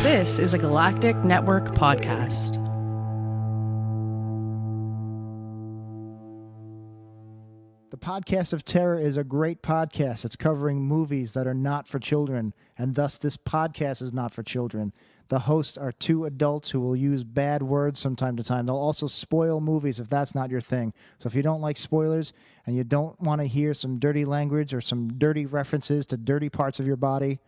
This is a Galactic Network podcast. The Podcast of Terror is a great podcast. It's covering movies that are not for children, and thus this podcast is not for children. The hosts are two adults who will use bad words from time to time. They'll also spoil movies if that's not your thing. So if you don't like spoilers and you don't want to hear some dirty language or some dirty references to dirty parts of your body,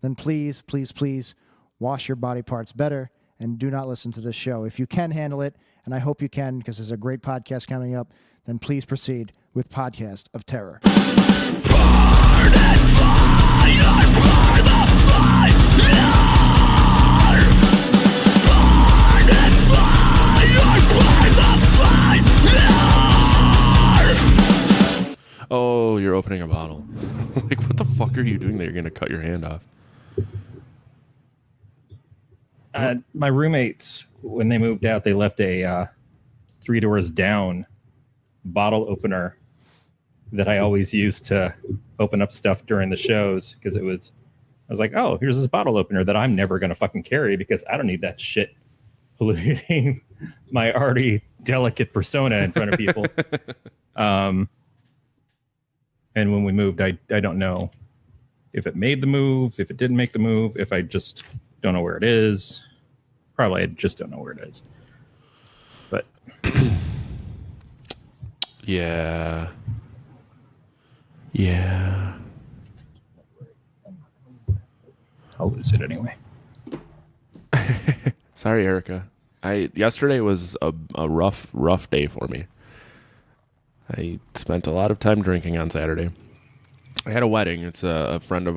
then please, please, please wash your body parts better and do not listen to this show. If you can handle it, and I hope you can because there's a great podcast coming up, then please proceed with Podcast of Terror. Burn and fire, burn the fire. Burn and fire, burn the fire. Oh, you're opening a bottle. Like, what the fuck are you doing there? You're going to cut your hand off. My roommates, when they moved out, they left a 3 Doors Down bottle opener that I always used to open up stuff during the shows because I was like, oh, here's this bottle opener that I'm never going to fucking carry because I don't need that shit polluting my already delicate persona in front of people. And when we moved, I don't know if it made the move, if it didn't make the move, if I just don't know where it is. Probably I just don't know where it is. But Yeah. I'll lose it anyway. Sorry, Erica. Yesterday was a rough day for me. I spent a lot of time drinking on Saturday. I had a wedding. It's a friend of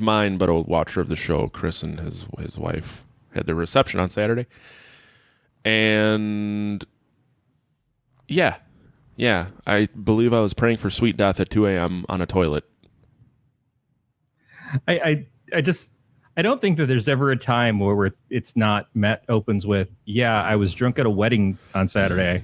mine, but a watcher of the show. Chris and his wife had their reception on Saturday. And yeah, I believe I was praying for sweet death at 2 a.m. on a toilet. I don't think that there's ever a time where it's not opens with, yeah, I was drunk at a wedding on Saturday.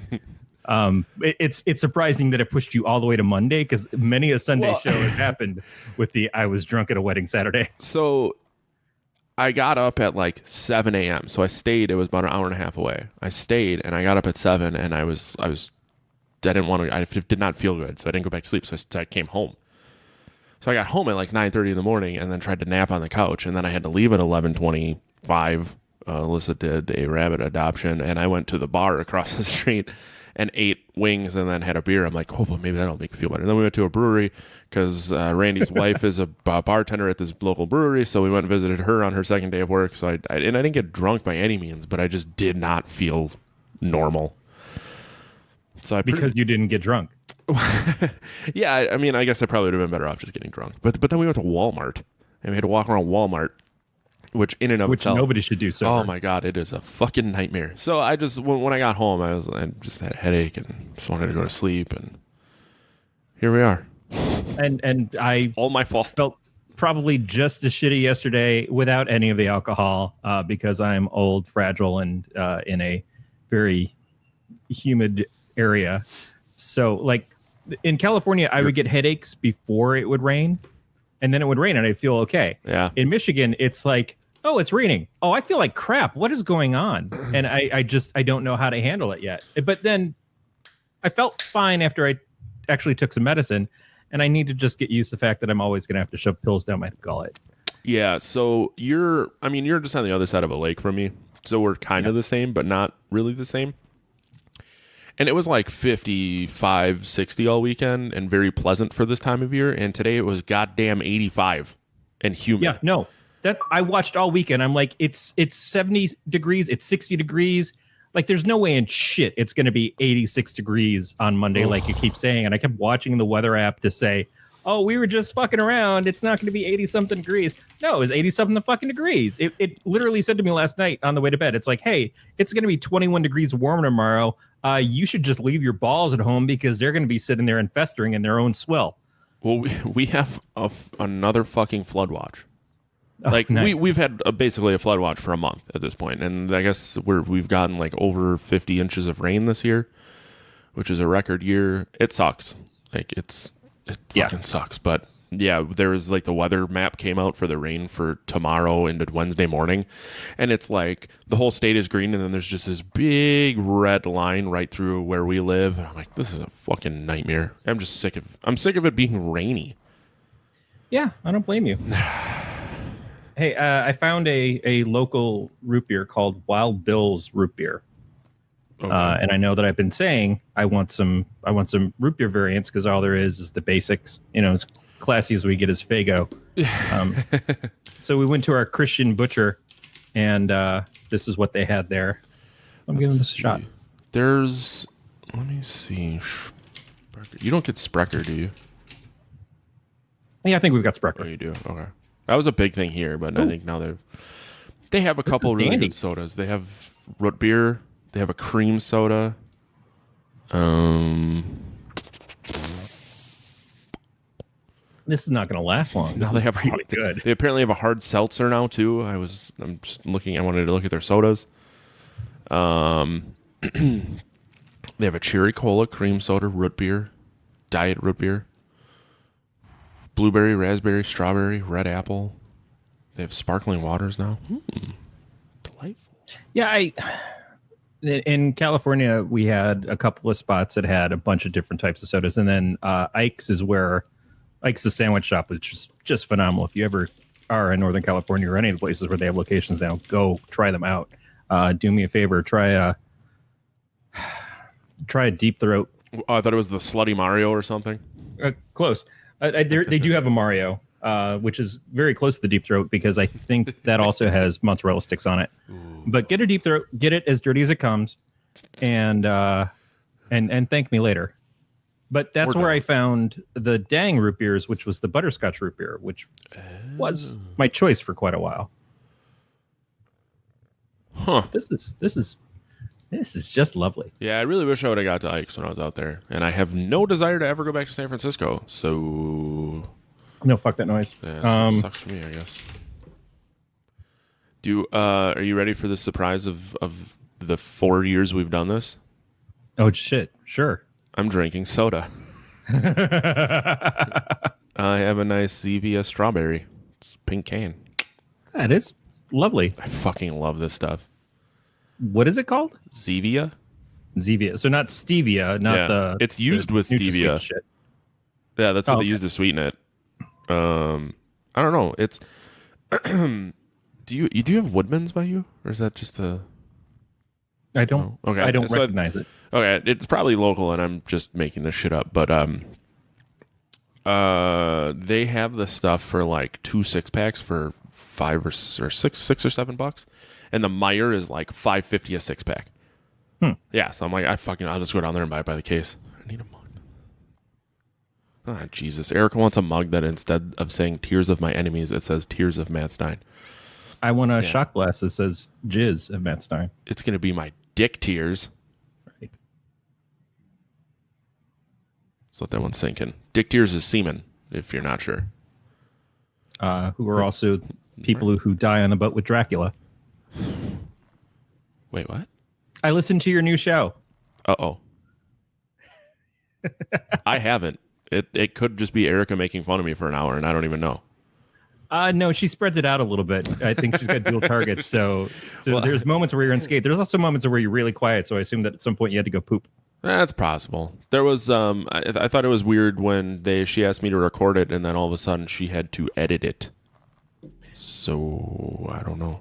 It's surprising that it pushed you all the way to Monday because many a Sunday show has happened with the I was drunk at a wedding Saturday. So I got up at like 7 a.m. So I stayed. It was about an hour and a half away. I stayed and I got up at 7 and I did not feel good. So I didn't go back to sleep. So I came home. So I got home at like 9:30 in the morning and then tried to nap on the couch. And then I had to leave at 11:25. Alyssa did a rabbit adoption and I went to the bar across the street and ate wings and then had a beer. I'm like, oh, well, maybe that'll make me feel better. And then we went to a brewery because Randy's wife is a bartender at this local brewery. So we went and visited her on her second day of work. So I didn't get drunk by any means, but I just did not feel normal. So because you didn't get drunk. Yeah, I mean, I guess I probably would have been better off just getting drunk. But then we went to Walmart and we had to walk around Walmart. Which itself, nobody should do so. Oh my God, it is a fucking nightmare. So I just, when I got home, I just had a headache and just wanted to go to sleep, and here we are. And it's all my fault. Felt probably just as shitty yesterday without any of the alcohol because I'm old, fragile, and in a very humid area. So like in California, I would get headaches before it would rain, and then it would rain and I'd feel okay. Yeah. In Michigan, it's like, oh, it's raining. Oh, I feel like crap. What is going on? And I don't know how to handle it yet. But then I felt fine after I actually took some medicine, and I need to just get used to the fact that I'm always going to have to shove pills down my gullet. Yeah. So you're just on the other side of a lake from me. So we're kind of the same, but not really the same. And it was like 55, 60 all weekend and very pleasant for this time of year. And today it was goddamn 85 and humid. Yeah, no. That I watched all weekend. I'm like, it's 70 degrees, it's 60 degrees. Like, there's no way in shit it's going to be 86 degrees on Monday, like you keep saying. And I kept watching the weather app to say, oh, we were just fucking around. It's not going to be 80-something degrees. No, it was 80-something fucking degrees. It literally said to me last night on the way to bed, it's like, hey, it's going to be 21 degrees warmer tomorrow. You should just leave your balls at home because they're going to be sitting there and festering in their own swill. Well, we have another fucking flood watch. Like, nice. we've had basically a flood watch for a month at this point, and I guess we've gotten like over 50 inches of rain this year, which is a record year. It sucks. Like it fucking sucks. But Yeah, there was like the weather map came out for the rain for tomorrow into Wednesday morning, and it's like the whole state is green, and then there's just this big red line right through where we live, and I'm like, this is a fucking nightmare. I'm sick of it being rainy. Yeah, I don't blame you. Hey, I found a local root beer called Wild Bill's Root Beer. Okay. And I know that I've been saying I want some root beer variants because all there is the basics. As classy as we get as Fago. So we went to our Christian butcher, and this is what they had there. I'm giving this a shot. Let me see. You don't get Sprecher, do you? Yeah, I think we've got Oh, Sprecher. you do. Okay, that was a big thing here, but I think now they have a couple really good sodas. They have root beer. They have a cream soda. This is not going to last long. No, they have really good. They apparently have a hard seltzer now too. I'm just looking. I wanted to look at their sodas. They have a cherry cola, cream soda, root beer, diet root beer, blueberry, raspberry, strawberry, red apple. They have sparkling waters now. Delightful. Yeah, in California, we had a couple of spots that had a bunch of different types of sodas. And then Ike's the sandwich shop, which is just phenomenal. If you ever are in Northern California or any of the places where they have locations now, go try them out. Do me a favor, try a Deep Throat. Oh, I thought it was the Slutty Mario or something. Close. They do have a Mario, which is very close to the Deep Throat because I think that also has mozzarella sticks on it. Ooh. But get a Deep Throat, get it as dirty as it comes, and thank me later. But that's where I found the Dang root beers, which was the butterscotch root beer, which was my choice for quite a while. Huh. This is just lovely. Yeah, I really wish I would have got to Ike's when I was out there, and I have no desire to ever go back to San Francisco. So, no, fuck that noise. Yeah, sucks for me, I guess. Are you ready for the surprise of the 4 years we've done this? Oh shit! Sure. I'm drinking soda. I have a nice Zevia strawberry. It's pink can. That is lovely. I fucking love this stuff. What is it called? Zevia. Zevia. So not stevia, not the. It's used with stevia. Shit. Yeah, that's what they use to sweeten it. I don't know. It's. Do you have Woodman's by you, or is that just a? I don't. Oh, okay. I don't recognize it. Okay, it's probably local, and I'm just making this shit up. But they have the stuff for like 2 6-packs for $5 or $6 or $7, and the Meyer is like $5.50 a 6-pack. Yeah, so I'm like, I'll just go down there and buy it by the case. I need a mug. Oh, Jesus. Erica wants a mug that instead of saying Tears of My Enemies, it says Tears of Matt Stein. I want a shot glass that says Jizz of Matt Stein. It's going to be my dick tears. Right. Let's let that one sink in. Dick tears is semen, if you're not sure. Who are also people who die on the boat with Dracula. Wait, what? I listened to your new show. Uh-oh. I haven't. It could just be Erica making fun of me for an hour, and I don't even know. No, she spreads it out a little bit. I think she's got dual targets. So well, there's moments where you're unscathed. There's also moments where you're really quiet. So I assume that at some point you had to go poop. That's possible. There was I thought it was weird when she asked me to record it, and then all of a sudden she had to edit it. So I don't know.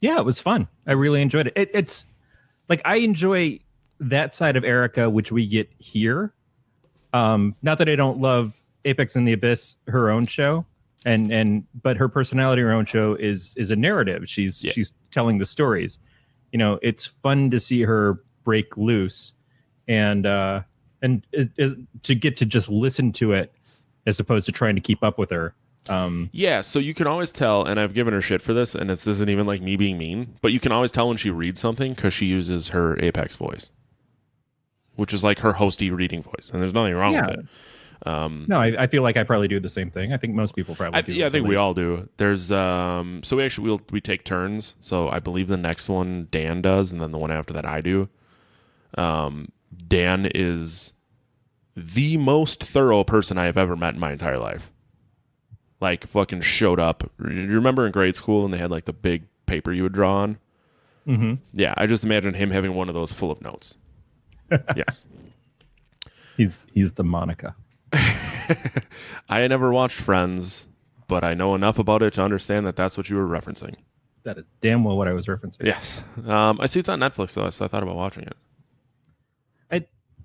Yeah, it was fun. I really enjoyed it. It's like I enjoy that side of Erica, which we get here. Not that I don't love Apex and the Abyss, her own show, but her personality, her own show is a narrative. She's telling the stories. You know, it's fun to see her break loose, and to get to just listen to it as opposed to trying to keep up with her. Yeah, so you can always tell, and I've given her shit for this, and this isn't even like me being mean, but you can always tell when she reads something because she uses her Apex voice, which is like her hosty reading voice, and there's nothing wrong with it. No, I feel like I probably do the same thing. I think most people probably do. Yeah, I think we all do. There's so we take turns. So I believe the next one Dan does, and then the one after that I do. Dan is the most thorough person I have ever met in my entire life. Like, fucking showed up. You remember in grade school and they had like the big paper you would draw on? Mm-hmm. Yeah, I just imagine him having one of those full of notes. Yes. He's the Monica. I never watched Friends, but I know enough about it to understand that that's what you were referencing. That is damn well what I was referencing. Yes. I see it's on Netflix, though, so I thought about watching it.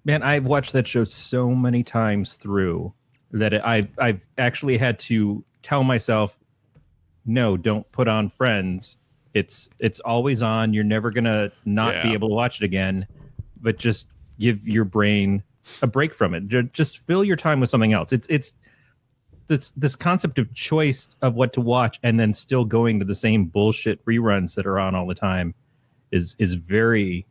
I've watched that show so many times through that I've actually had to tell myself, no, don't put on Friends. It's always on. You're never gonna not be able to watch it again, but just give your brain a break from it. Just fill your time with something else. It's this concept of choice of what to watch and then still going to the same bullshit reruns that are on all the time is very.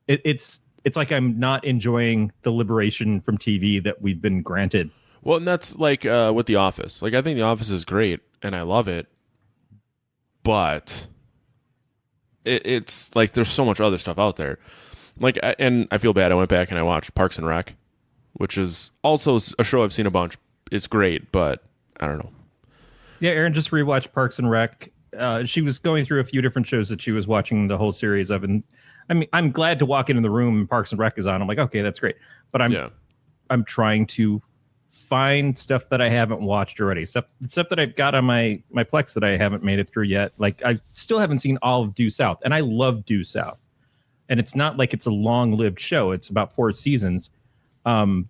It's like I'm not enjoying the liberation from TV that we've been granted. Well, and that's like with The Office. Like, I think The Office is great, and I love it. But it's like there's so much other stuff out there. Like, and I feel bad. I went back and I watched Parks and Rec, which is also a show I've seen a bunch. It's great, but I don't know. Yeah, Erin just rewatched Parks and Rec. She was going through a few different shows that she was watching the whole series of, and I mean, I'm glad to walk into the room and Parks and Rec is on. I'm like, okay, that's great. But I'm trying to find stuff that I haven't watched already. Stuff that I've got on my Plex that I haven't made it through yet. Like, I still haven't seen all of Due South, and I love Due South. And it's not like it's a long-lived show. It's about 4 seasons. And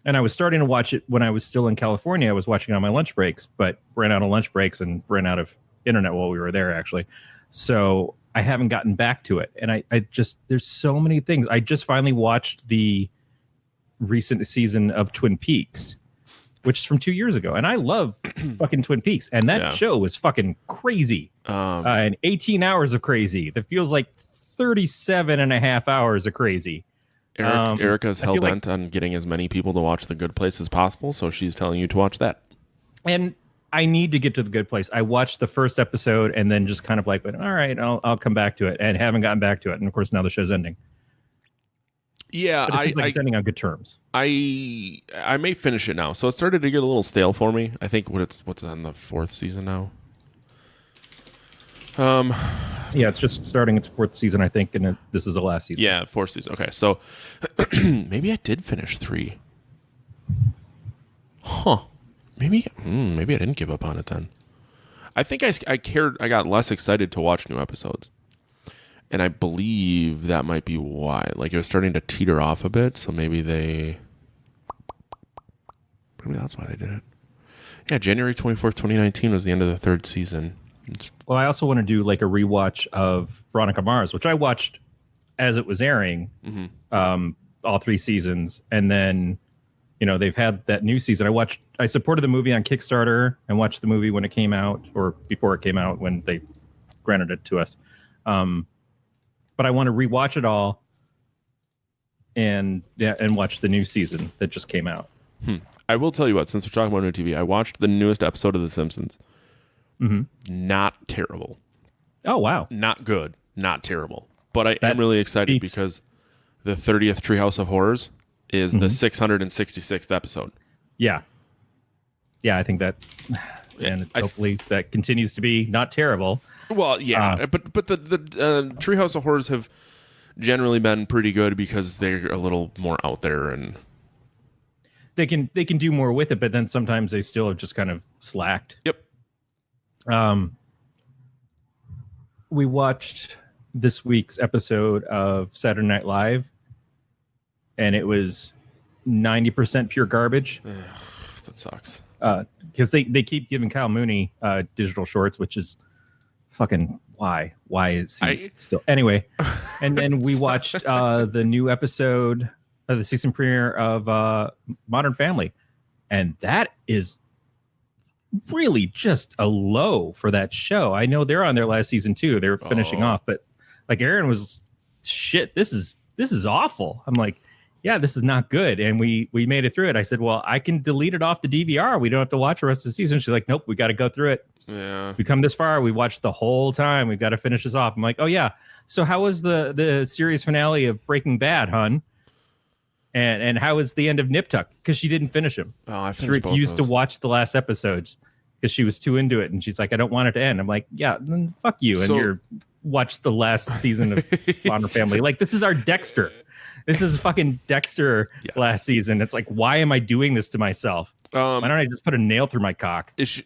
I was starting to watch it when I was still in California. I was watching it on my lunch breaks, but ran out of lunch breaks and ran out of internet while we were there, actually. So I haven't gotten back to it. And I just, there's so many things. I just finally watched the recent season of Twin Peaks, which is from 2 years ago. And I love fucking Twin Peaks. And that show was fucking crazy. And 18 hours of crazy. That feels like 37 and a half hours of crazy. Erica's hell-bent on getting as many people to watch The Good Place as possible, so she's telling you to watch that. And I need to get to The Good Place. I watched the first episode and then just kind of like, all right, I'll come back to it, and haven't gotten back to it. And of course, now the show's ending. Yeah, it's ending on good terms. I may finish it now. So it started to get a little stale for me. I think what's on the 4th season now. Yeah, it's just starting its 4th season, I think, and this is the last season. Yeah, 4th season. Okay, so maybe I did finish 3. Huh? Maybe I didn't give up on it then. I think I cared. I got less excited to watch new episodes, and I believe that might be why. Like, it was starting to teeter off a bit. So maybe that's why they did it. Yeah, January 24th, 2019 was the end of the 3rd season. Well, I also want to do like a rewatch of Veronica Mars, which I watched as it was airing, all 3 seasons, and then they've had that new season. I supported the movie on Kickstarter and watched the movie when it came out, or before it came out when they granted it to us. But I want to rewatch it all and watch the new season that just came out. I will tell you what, since we're talking about new TV, I watched the newest episode of The Simpsons. Not terrible. Oh, wow. Not good. Not terrible. But I am really excited because the 30th Treehouse of Horrors is the 666th episode. Yeah. Yeah, I think that, and hopefully that continues to be not terrible. Well, yeah, but the Treehouse of Horrors have generally been pretty good because they're a little more out there, and they can do more with it, but then sometimes they still have just kind of slacked. Yep. We watched this week's episode of Saturday Night Live, and it was 90% pure garbage. That sucks. Because they keep giving Kyle Mooney digital shorts, which is fucking why is he still anyway? And then we watched the new episode of the season premiere of Modern Family, and that is really just a low for that show. I know they're on their last season too. They were finishing off, but like Aaron was, shit, this is awful. I'm like, yeah, this is not good. And we made it through it. I said, well, I can delete it off the DVR. We don't have to watch the rest of the season. She's like, nope, we got to go through it. Yeah. We come this far. We watched the whole time. We've got to finish this off. I'm like, oh yeah. So how was the series finale of Breaking Bad, hun? And how is the end of Nip Tuck? Because she didn't finish them. Oh, I She finished both refused to those. watch the last episodes because she was too into it, and she's like, I don't want it to end. I'm like, yeah, then fuck you, and So- you're watch the last season of Modern Family. Like, this is our Dexter. This is fucking Dexter Yes. last season. It's like, why am I doing this to myself? Why don't I just put a nail through my cock? Is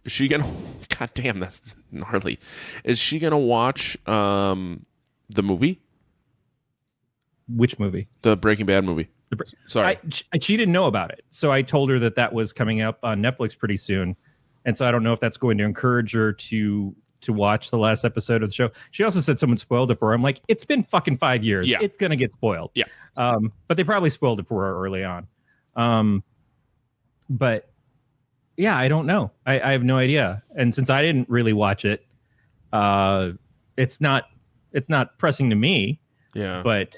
she gonna? God damn, that's gnarly. Is she gonna watch the movie, Which movie? the Breaking Bad movie? Sorry, She didn't know about it, so I told her that was coming up on Netflix pretty soon, and so I don't know if that's going to encourage her to watch the last episode of the show. She also said someone spoiled it for her. I'm like, it's been fucking 5 years. Yeah. It's gonna get spoiled. Yeah. But they probably spoiled it for her early on. But yeah, I don't know. I have no idea. And since I didn't really watch it, it's not pressing to me. yeah, But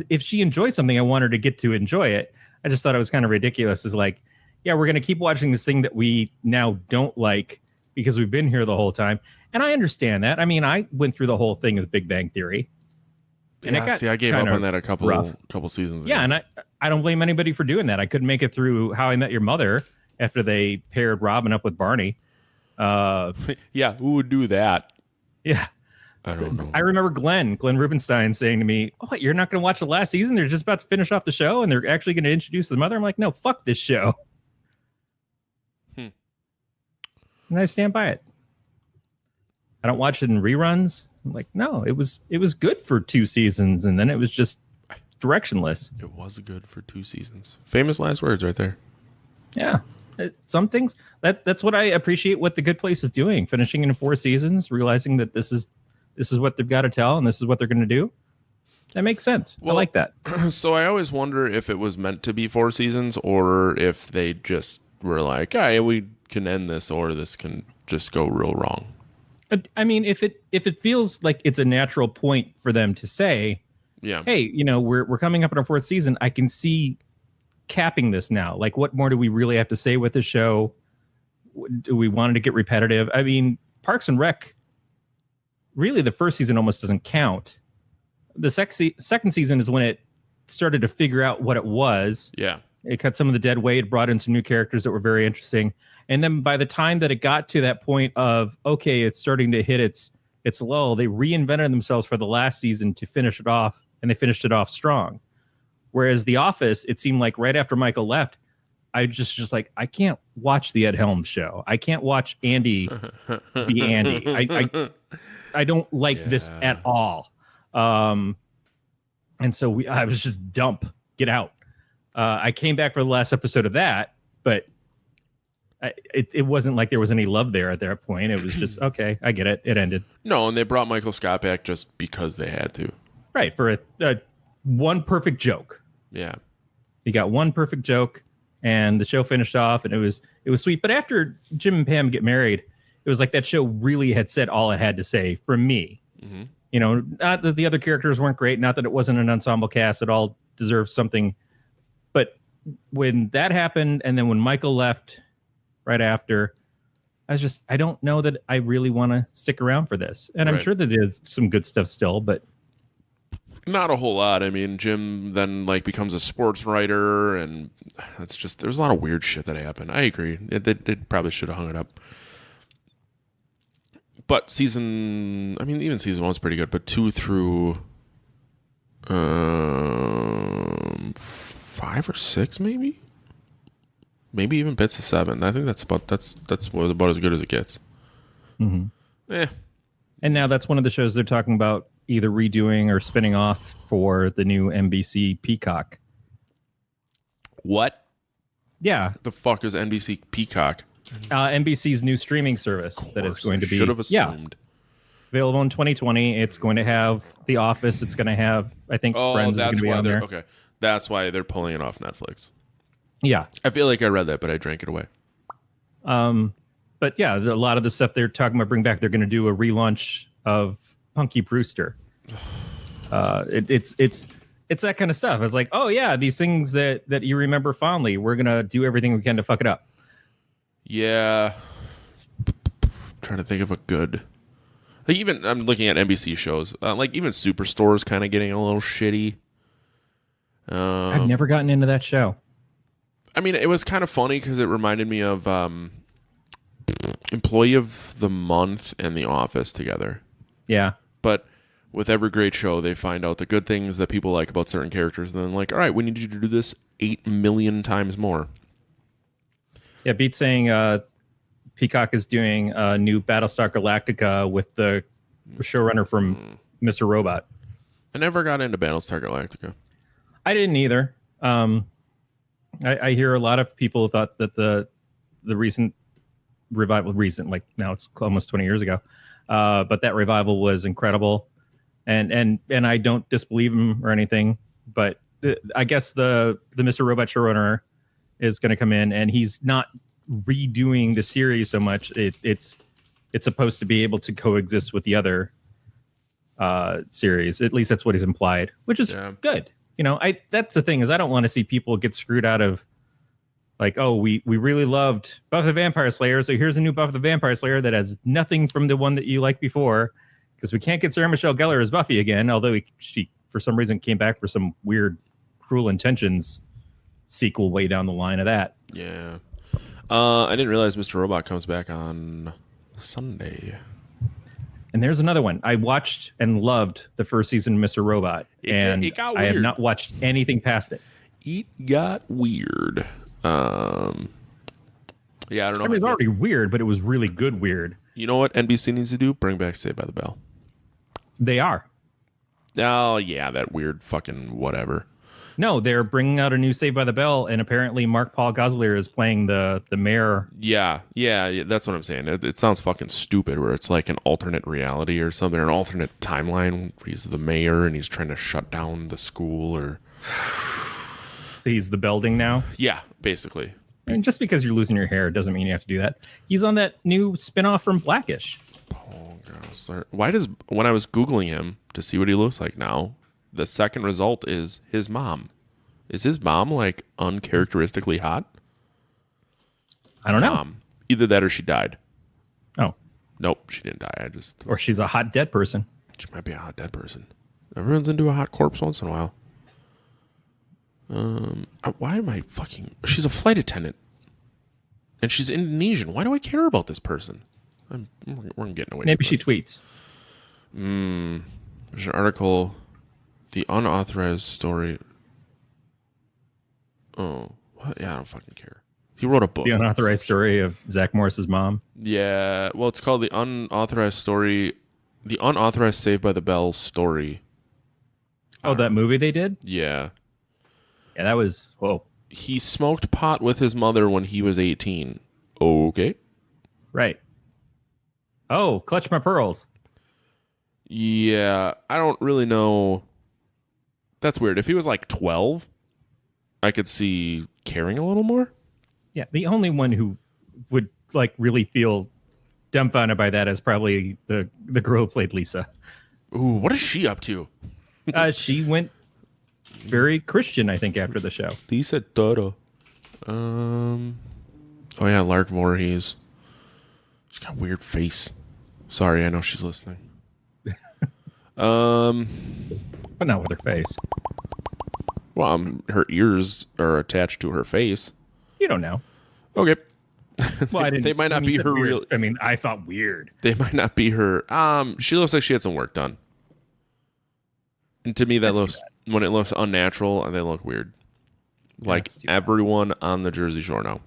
if she enjoys something, I want her to get to enjoy it. I just thought it was kind of ridiculous. Is like, yeah, we're going to keep watching this thing that we now don't like because we've been here the whole time. And I understand that. I mean, I went through the whole thing with Big Bang Theory. And it yeah. got See, I gave up kinda on that a couple rough. seasons ago. Yeah, and I don't blame anybody for doing that. I couldn't make it through How I Met Your Mother after they paired Robin up with Barney. yeah, who would do that? Yeah. I don't know. I remember Glenn Rubenstein saying to me, "Oh, what, you're not going to watch the last season? They're just about to finish off the show, and they're actually going to introduce the mother." I'm like, "No, fuck this show." And I stand by it. I don't watch it in reruns. I'm like, no, it was good for 2 seasons, and then it was just directionless. It was good for 2 seasons. Famous last words right there. Yeah, some things that's what I appreciate. What The Good Place is doing, finishing in 4 seasons, realizing that this is what they've got to tell, and this is what they're going to do. That makes sense. I like that. So I always wonder if it was meant to be 4 seasons or if they just were like, "Hey, we can end this, or this can just go real wrong." I mean, if it feels like it's a natural point for them to say, Yeah. "Hey, we're coming up in our 4th season. I can see capping this now. Like, what more do we really have to say with the show? Do we want it to get repetitive?" I mean, Parks and Rec, really, the 1st season almost doesn't count. The second season is when it started to figure out what it was. Yeah. It cut some of the dead weight, brought in some new characters that were very interesting. And then by the time that it got to that point of, okay, it's starting to hit its lull, they reinvented themselves for the last season to finish it off, and they finished it off strong. Whereas The Office, it seemed like right after Michael left, I just like, I can't watch the Ed Helms show. I can't watch Andy be Andy. I don't like this at all. And so I was just dump, get out. I came back for the last episode of that, but it wasn't like there was any love there at that point. It was just, okay, I get it. It ended. No, and they brought Michael Scott back just because they had to. Right, for a one perfect joke. Yeah. He got one perfect joke, and the show finished off, and it was sweet. But after Jim and Pam get married, it was like that show really had said all it had to say for me. Mm-hmm. Not that the other characters weren't great, not that it wasn't an ensemble cast. It all deserved something. But when that happened, and then when Michael left right after, I don't know that I really want to stick around for this. And I'm Right. sure that there's some good stuff still, but Not a whole lot. I mean, Jim then becomes a sports writer, and it's just there's a lot of weird shit that happened. I agree. It probably should have hung it up. But even season 1's pretty good. But 2 through 5 or 6, maybe even bits of 7. I think that's about as good as it gets. Mm-hmm. And now that's one of the shows they're talking about either redoing or spinning off for the new NBC Peacock. What Yeah, the fuck is NBC Peacock? NBC's new streaming service that is going to be should have assumed. available in 2020. It's going to have The Office. It's going to have, I think, Friends is going that's to be why on they're there. okay. That's why they're pulling it off Netflix. Yeah. I feel like I read that, but I drank it away. But yeah, a lot of the stuff they're talking about bring back, they're going to do a relaunch of Punky Brewster. It's that kind of stuff. It's like, oh yeah, these things that you remember fondly, we're going to do everything we can to fuck it up. Yeah. Trying to think of a good. I'm looking at NBC shows. Even Superstore's kind of getting a little shitty. I've never gotten into that show. I mean, it was kind of funny because it reminded me of Employee of the Month and The Office together. Yeah. But with every great show, they find out the good things that people like about certain characters, and then like, all right, we need you to do this 8 million times more. Yeah, Beat saying Peacock is doing a new Battlestar Galactica with the showrunner from Mr. Robot. I never got into Battlestar Galactica. I didn't either. I hear a lot of people thought that the recent revival, like now it's almost 20 years ago, but that revival was incredible, and I don't disbelieve him or anything. But I guess the Mr. Robot showrunner is going to come in, and he's not redoing the series so much. It's supposed to be able to coexist with the other series. At least that's what he's implied, which is good. You know, that's the thing is I don't want to see people get screwed out of like, oh, we really loved Buffy the Vampire Slayer, so here's a new Buffy the Vampire Slayer that has nothing from the one that you liked before, because we can't get Sarah Michelle Gellar as Buffy again, although she for some reason came back for some weird Cruel Intentions sequel way down the line of that. Yeah. I didn't realize Mr. Robot comes back on Sunday. And there's another one. I watched and loved the first season of Mr. Robot. It got I have weird. not watched anything past it. It got weird. Yeah, I don't know. I mean, it's already weird, but it was really good weird. You know what NBC needs to do? Bring back Saved by the Bell. They are. Oh, yeah, that weird fucking whatever. No, they're bringing out a new Saved by the Bell, and apparently Mark Paul Gosselaar is playing the mayor. Yeah, that's what I'm saying. It sounds fucking stupid where it's like an alternate reality or something, or an alternate timeline where he's the mayor and he's trying to shut down the school or... So he's the Belding now? Yeah, basically. And just because you're losing your hair doesn't mean you have to do that. He's on that new spinoff from Blackish. Paul Gosselaar. When I was Googling him to see what he looks like now, the second result is his mom. Is his mom like uncharacteristically hot? I don't know. Either that or she died. Oh. Nope, she didn't die. Or she's a hot dead person. She might be a hot dead person. Everyone's into a hot corpse once in a while. Why am I fucking... She's a flight attendant. And she's Indonesian. Why do I care about this person? We're getting away. Maybe she tweets. There's an article... The unauthorized story... Oh, what? Yeah, I don't fucking care. He wrote a book. The unauthorized story of Zach Morris's mom. Yeah, well, it's called The Unauthorized Story... The Unauthorized Saved by the Bell Story. Oh, that movie they did? Yeah. Yeah, that was... Whoa. He smoked pot with his mother when he was 18. Okay. Right. Oh, Clutch My Pearls. Yeah, I don't really know. That's weird. If he was like 12, I could see caring a little more. Yeah, the only one who would like really feel dumbfounded by that is probably the girl who played Lisa. Ooh, what is she up to? She went very Christian, I think, after the show. Lisa Toro. Oh yeah, Lark Voorhees. She's got a weird face. Sorry, I know she's listening. But not with her face. Well, her ears are attached to her face. You don't know. Okay. Well, I didn't. They might not be her weird. real. I mean, I thought weird. They might not be her. She looks like she had some work done. And to me, that looks when it looks unnatural, they look weird. Like everyone on the Jersey Shore now.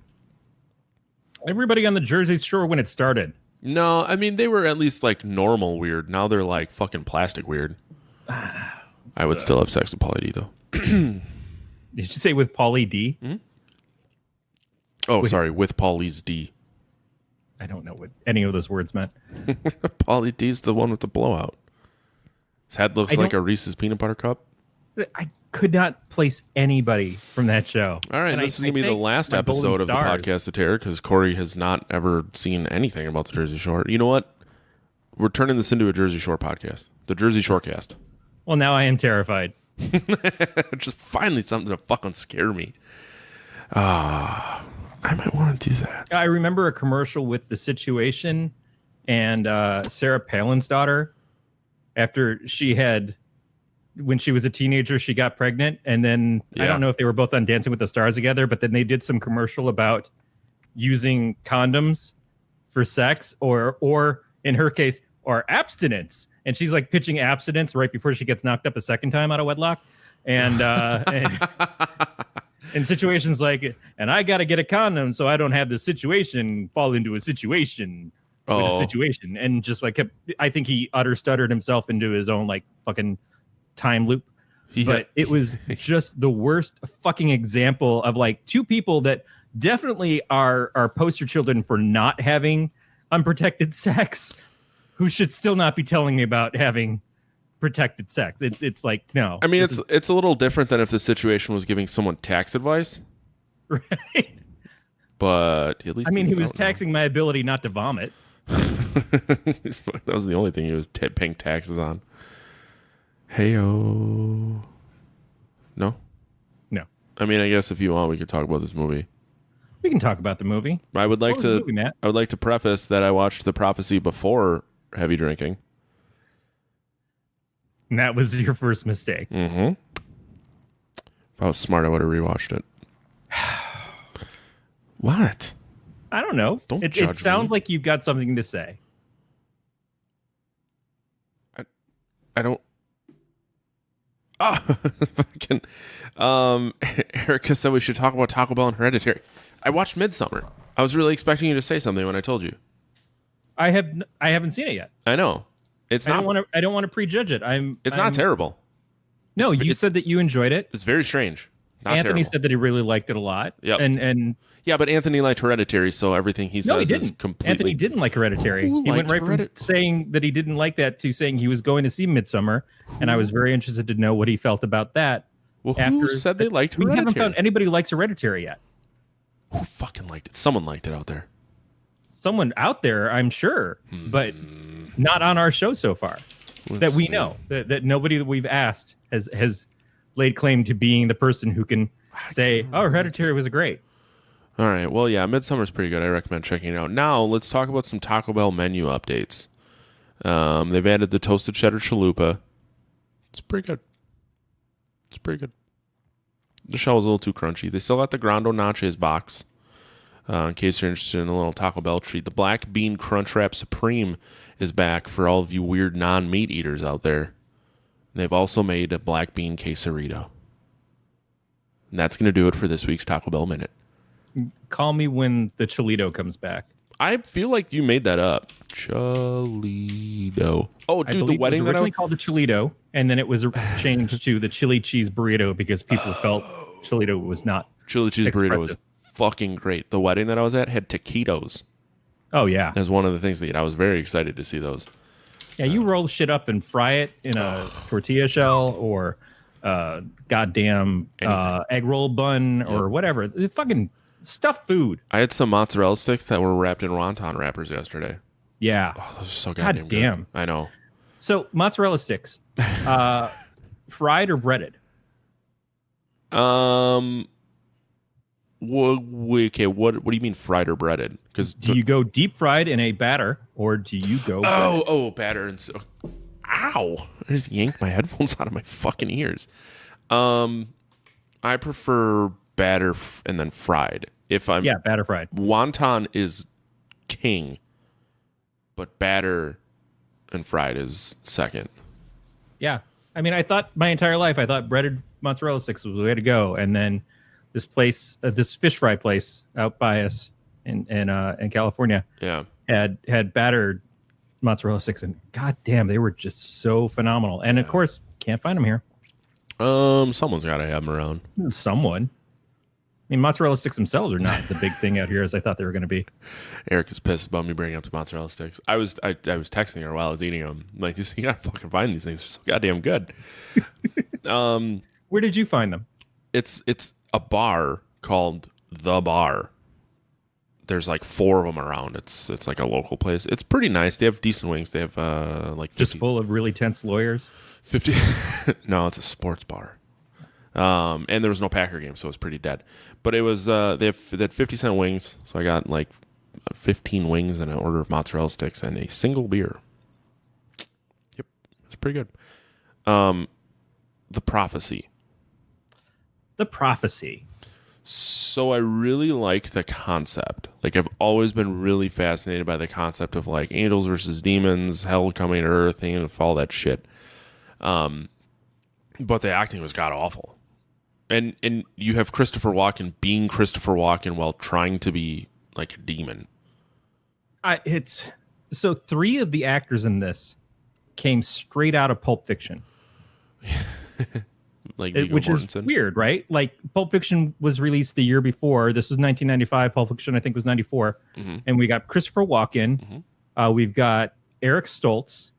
Everybody on the Jersey Shore when it started. No, I mean they were at least like normal weird. Now they're like fucking plastic weird. I would still have sex with Pauly D though. Did you say with Pauly D? Mm-hmm. Oh, sorry, with Pauly's D. I don't know what any of those words meant. Pauly D's the one with the blowout. His head looks like a Reese's peanut butter cup. I could not place anybody from that show. All right, this is going to be the last episode of the Podcast of Terror because Corey has not ever seen anything about the Jersey Shore. You know what? We're turning this into a Jersey Shore podcast. The Jersey Shorecast. Well, now I am terrified. Just finally something to fucking scare me. I might want to do that. I remember a commercial with The Situation and Sarah Palin's daughter after she had when she was a teenager, she got pregnant, and then I don't know if they were both on Dancing with the Stars together, but then they did some commercial about using condoms for sex, or in her case, or abstinence. And she's like pitching abstinence right before she gets knocked up a second time out of wedlock. And in situations like, and I got to get a condom so I don't have this situation fall into a situation with a situation. And just like, I think he stuttered himself into his own like fucking time loop. But it was just the worst fucking example of like two people that definitely are poster children for not having unprotected sex, who should still not be telling me about having protected sex. It's like, no. I mean, it's a little different than if the situation was giving someone tax advice. Right. But at least he was taxing my ability not to vomit. That was the only thing he was paying taxes on. Heyo. No? No. I mean, I guess if you want, we could talk about this movie. We can talk about the movie. I would like to. Movie, Matt? I would like to preface that I watched The Prophecy before heavy drinking. And that was your first mistake. Mm-hmm. If I was smart, I would have rewatched it. What? I don't know. Don't it judge sounds me. like you've got something to say. I don't. Oh, fucking. Erica said we should talk about Taco Bell and Hereditary. I watched Midsummer. I was really expecting you to say something when I told you. I haven't seen it yet. I know. It's not. I don't want to prejudge it. It's not terrible. No, you said that you enjoyed it. It's very strange. Not Anthony terrible. said that he really liked it a lot. Yep. And yeah, but Anthony liked Hereditary, so everything he says is completely. Anthony didn't like Hereditary. Who He went liked right from saying that he didn't like that to saying he was going to see Midsummer, and I was very interested to know what he felt about that. Well, who said they liked Hereditary? We haven't found anybody who likes Hereditary yet. Who fucking liked it? Someone liked it out there. Someone out there, I'm sure, but not on our show so far. That we know. That nobody that we've asked has laid claim to being the person who can say, "Oh, Hereditary was great." All right. Well, yeah, Midsummer's pretty good. I recommend checking it out. Now, let's talk about some Taco Bell menu updates. They've added the toasted cheddar chalupa. It's pretty good. It's pretty good. The shell was a little too crunchy. They still got the Grando Nachos box. In case you're interested in a little Taco Bell treat. The Black Bean Crunch Wrap Supreme is back for all of you weird non-meat eaters out there. And they've also made a Black Bean Quesarito. And that's going to do it for this week's Taco Bell Minute. Call me when the Cholito comes back. I feel like you made that up. Cholito. Oh, dude, the wedding it was originally called the Cholito, and then it was changed to the chili cheese burrito because people felt Cholito was not chili cheese burrito was fucking great. The wedding that I was at had taquitos. Oh yeah, as one of the things to eat. I was very excited to see those. Yeah, you roll shit up and fry it in a tortilla shell or goddamn egg roll bun or whatever. Fucking stuffed food. I had some mozzarella sticks that were wrapped in wonton wrappers yesterday. Yeah. Oh, those are so goddamn good. I know. So mozzarella sticks, fried or breaded? Okay, what do you mean fried or breaded? Because do you go deep fried in a batter, or do you go? Batter and ow! I just yanked my headphones out of my fucking ears. I prefer batter and then fried. Batter fried. Wonton is king, but batter and fried is second. Yeah, I mean, I thought my entire life breaded mozzarella sticks was the way to go, and then this place, this fish fry place out by us in California, had battered mozzarella sticks, and goddamn, they were just so phenomenal. And of course, can't find them here. Someone's got to have them around. Someone. I mean, mozzarella sticks themselves are not the big thing out here as I thought they were going to be. Eric is pissed about me bringing up the mozzarella sticks. I was texting her while I was eating them. I'm like, you gotta fucking find these things. They're so goddamn good. Where did you find them? It's a bar called The Bar. There's like 4 of them around. It's like a local place. It's pretty nice. They have decent wings. They have like 50, just full of really tense lawyers. 50. No, it's a sports bar. And there was no Packer game, so it was pretty dead. But it was they had 50-cent wings, so I got like 15 wings and an order of mozzarella sticks and a single beer. Yep, it's pretty good. The Prophecy. The Prophecy. So I really like the concept. Like, I've always been really fascinated by the concept of like angels versus demons, hell coming to earth, and all that shit. But the acting was god awful. And you have Christopher Walken being Christopher Walken while trying to be like a demon. So 3 of the actors in this came straight out of Pulp Fiction. Like which is weird, right? Like, Pulp Fiction was released the year before. This was 1995. Pulp Fiction, I think, was 94. Mm-hmm. And we got Christopher Walken. Mm-hmm. We've got Eric Stoltz.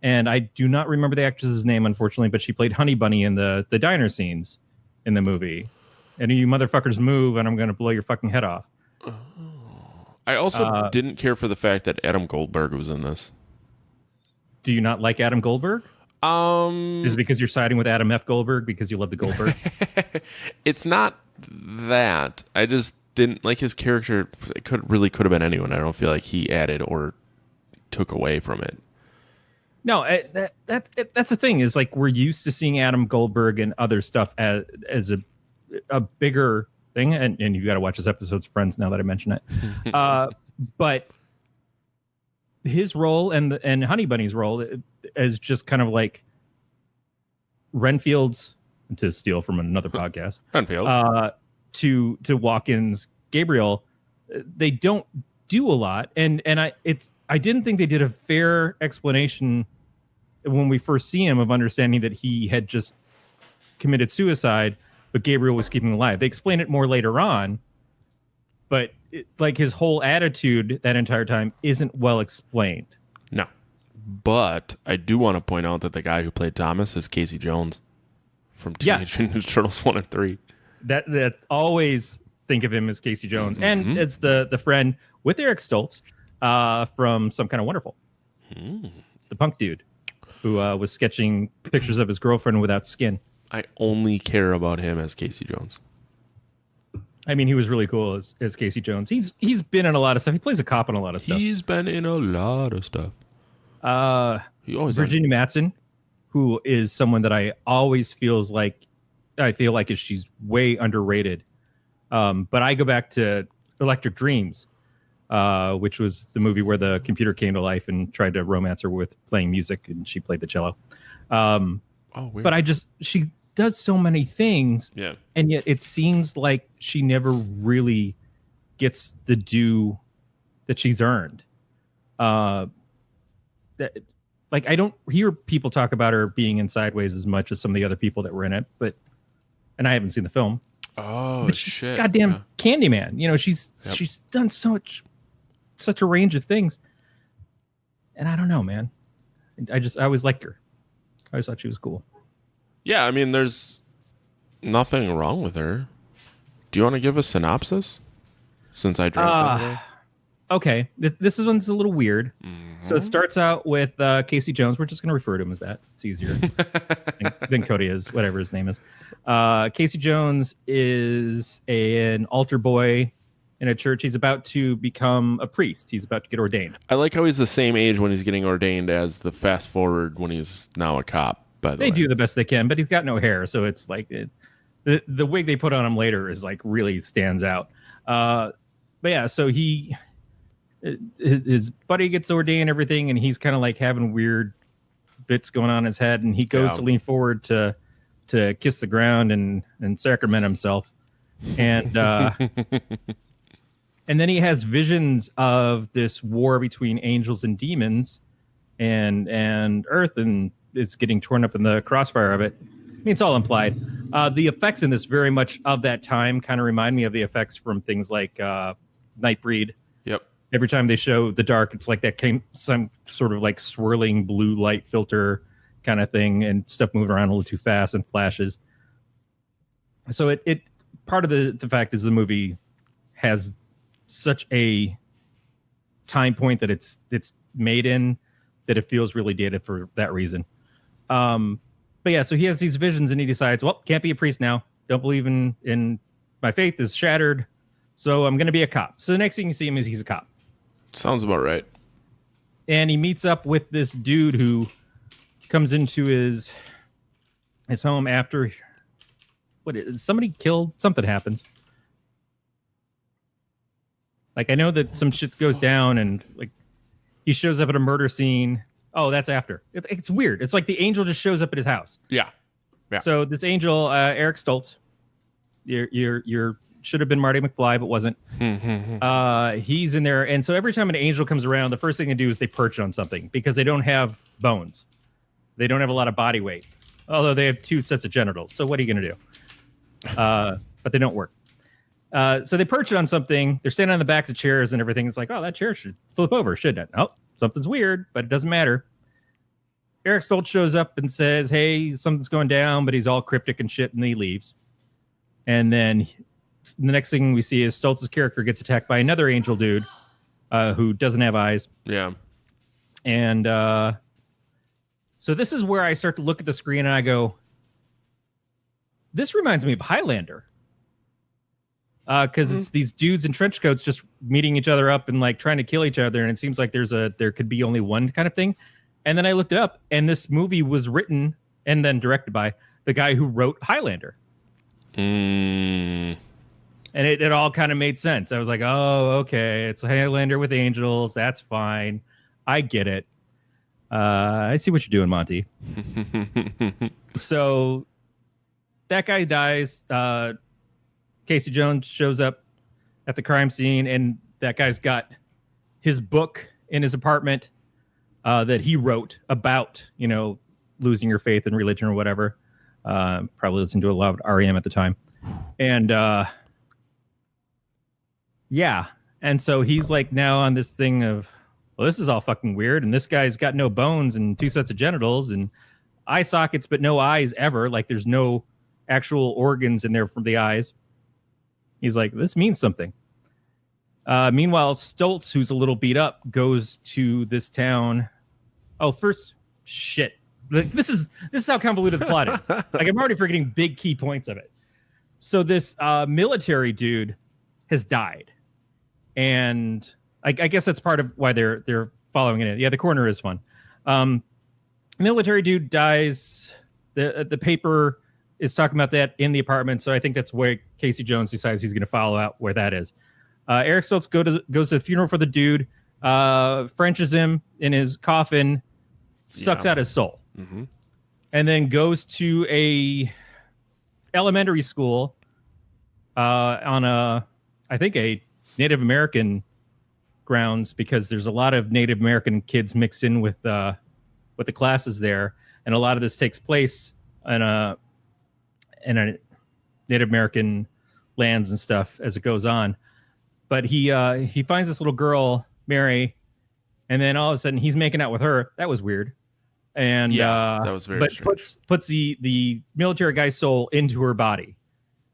And I do not remember the actress's name, unfortunately, but she played Honey Bunny in the diner scenes in the movie. And you motherfuckers move, and I'm going to blow your fucking head off. I also didn't care for the fact that Adam Goldberg was in this. Do you not like Adam Goldberg? Is it because you're siding with Adam F. Goldberg because you love the Goldberg? It's not that. I just didn't like his character. It could have been anyone. I don't feel like he added or took away from it. No, that's the thing, is like, we're used to seeing Adam Goldberg and other stuff as a bigger thing, and you got to watch his episodes of Friends now that I mention it. But his role and Honey Bunny's role is just kind of like Renfield's, to steal from another podcast, Renfield, to Walken's Gabriel. They don't do a lot, and I didn't think they did a fair explanation when we first see him of understanding that he had just committed suicide, but Gabriel was keeping him alive. They explain it more later on, but like, his whole attitude that entire time isn't well explained. No. But I do want to point out that the guy who played Thomas is Casey Jones from Teenage Mutant Ninja Turtles 1 and 3. That always think of him as Casey Jones. Mm-hmm. And it's the friend with Eric Stoltz from Some Kind of Wonderful. The punk dude who was sketching pictures of his girlfriend without skin. I only care about him as Casey Jones. I mean, he was really cool as Casey Jones. He's been in a lot of stuff. He plays a cop in a lot of stuff. He's been in a lot of stuff. Virginia Madsen, who is someone that I always feel like she's way underrated. But I go back to Electric Dreams, which was the movie where the computer came to life and tried to romance her with playing music, and she played the cello. Weird. But she does so many things, yeah, and yet it seems like she never really gets the due that she's earned. Like, I don't hear people talk about her being in Sideways as much as some of the other people that were in it, and I haven't seen the film. Oh, shit! Goddamn Candyman! You know, she's done such a range of things, and I don't know, man. I always liked her. I always thought she was cool. Yeah, I mean, there's nothing wrong with her. Do you want to give a synopsis? Since I drank that today? Okay, this one's a little weird. Mm-hmm. So it starts out with Casey Jones. We're just going to refer to him as that. It's easier than Cody is, whatever his name is. Casey Jones is an altar boy in a church. He's about to become a priest. He's about to get ordained. I like how he's the same age when he's getting ordained as the fast forward when he's now a cop. By the way, they do the best they can, but he's got no hair, so it's like the wig they put on him later is like really stands out. But yeah, so his buddy gets ordained and everything, and he's kind of like having weird bits going on in his head, and he goes to lean forward to kiss the ground and sacrament himself, and and then he has visions of this war between angels and demons, and Earth, and it's getting torn up in the crossfire of it. I mean, it's all implied. The effects in this very much of that time kind of remind me of the effects from things like Nightbreed. Yep. Every time they show the dark, it's like some sort of like swirling blue light filter kind of thing, and stuff moving around a little too fast and flashes. So it part of the fact is the movie has such a time point that it's made in that it feels really dated for that reason. But yeah, so he has these visions and he decides, well, can't be a priest now. Don't believe in my faith is shattered. So I'm going to be a cop. So the next thing you see him is he's a cop. Sounds about right. And he meets up with this dude who comes into his his home after somebody killed, something happens. Like, I know that some shit goes down and like he shows up at a murder scene. Oh, that's after. It's weird. It's like the angel just shows up at his house. Yeah. Yeah. So this angel, Eric Stoltz, you're should have been Marty McFly, but wasn't. He's in there. And so every time an angel comes around, the first thing they do is they perch on something because they don't have bones. They don't have a lot of body weight, although they have 2 sets of genitals. So what are you going to do? But they don't work. So they perch on something. They're standing on the backs of chairs and everything. It's like, oh, that chair should flip over, shouldn't it? Oh, something's weird, but it doesn't matter. Eric Stoltz shows up and says, hey, something's going down, but he's all cryptic and shit, and he leaves. And then the next thing we see is Stoltz's character gets attacked by another angel dude who doesn't have eyes. Yeah. And so this is where I start to look at the screen and I go, this reminds me of Highlander. Because it's these dudes in trench coats just meeting each other up and like trying to kill each other. And it seems like there could be only one kind of thing. And then I looked it up, and this movie was written and then directed by the guy who wrote Highlander. And it all kind of made sense. I was like, oh, okay, it's Highlander with angels. That's fine. I get it. I see what you're doing, Monty. So that guy dies. Casey Jones shows up at the crime scene, and that guy's got his book in his apartment that he wrote about, losing your faith in religion or whatever. Probably listened to a lot of REM at the time. And yeah. And so he's like now on this thing of, well, this is all fucking weird. And this guy's got no bones and 2 sets of genitals and eye sockets, but no eyes ever. Like there's no actual organs in there from the eyes. He's like, this means something. Meanwhile, Stoltz, who's a little beat up, goes to this town. Oh, first, shit. Like, this is how convoluted the plot is. Like, I'm already forgetting big key points of it. So this military dude has died, and I guess that's part of why they're following it. Yeah, the corner is fun. Military dude dies. The paper is talking about that in the apartment, so I think that's where Casey Jones decides he's going to follow out where that is. Eric Stoltz goes to the funeral for the dude, Frenches him in his coffin, sucks out his soul, and then goes to a elementary school on I think a Native American grounds, because there's a lot of Native American kids mixed in with the classes there, and a lot of this takes place in a Native American lands and stuff as it goes on. But he finds this little girl, Mary, and then all of a sudden he's making out with her. That was weird. And that was very strange. puts the military guy's soul into her body.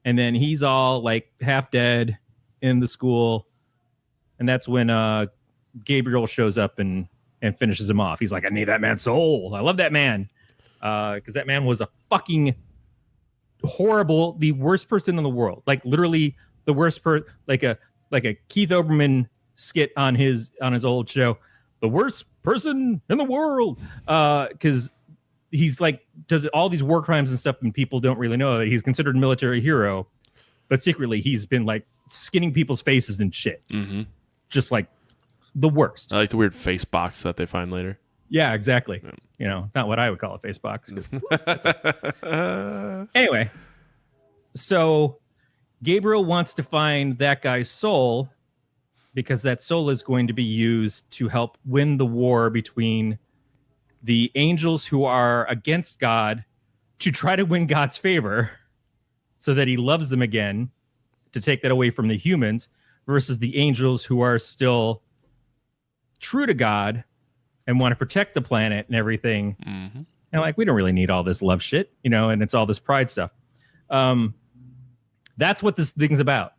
And then he's all like half dead in the school. And that's when Gabriel shows up and finishes him off. He's like, I need that man's soul. I love that man. Because that man was a fucking horrible, the worst person in the world. Like literally the worst like a Keith Olbermann skit on his old show, the worst person in the world, because he's like does all these war crimes and stuff, and people don't really know that he's considered a military hero, but secretly he's been like skinning people's faces and shit, just like the worst. I like the weird face box that they find later. Yeah, exactly. Not what I would call a face box. Anyway, so Gabriel wants to find that guy's soul because that soul is going to be used to help win the war between the angels who are against God to try to win God's favor so that he loves them again, to take that away from the humans, versus the angels who are still true to God and want to protect the planet and everything. And like, we don't really need all this love shit, and it's all this pride stuff. That's what this thing's about.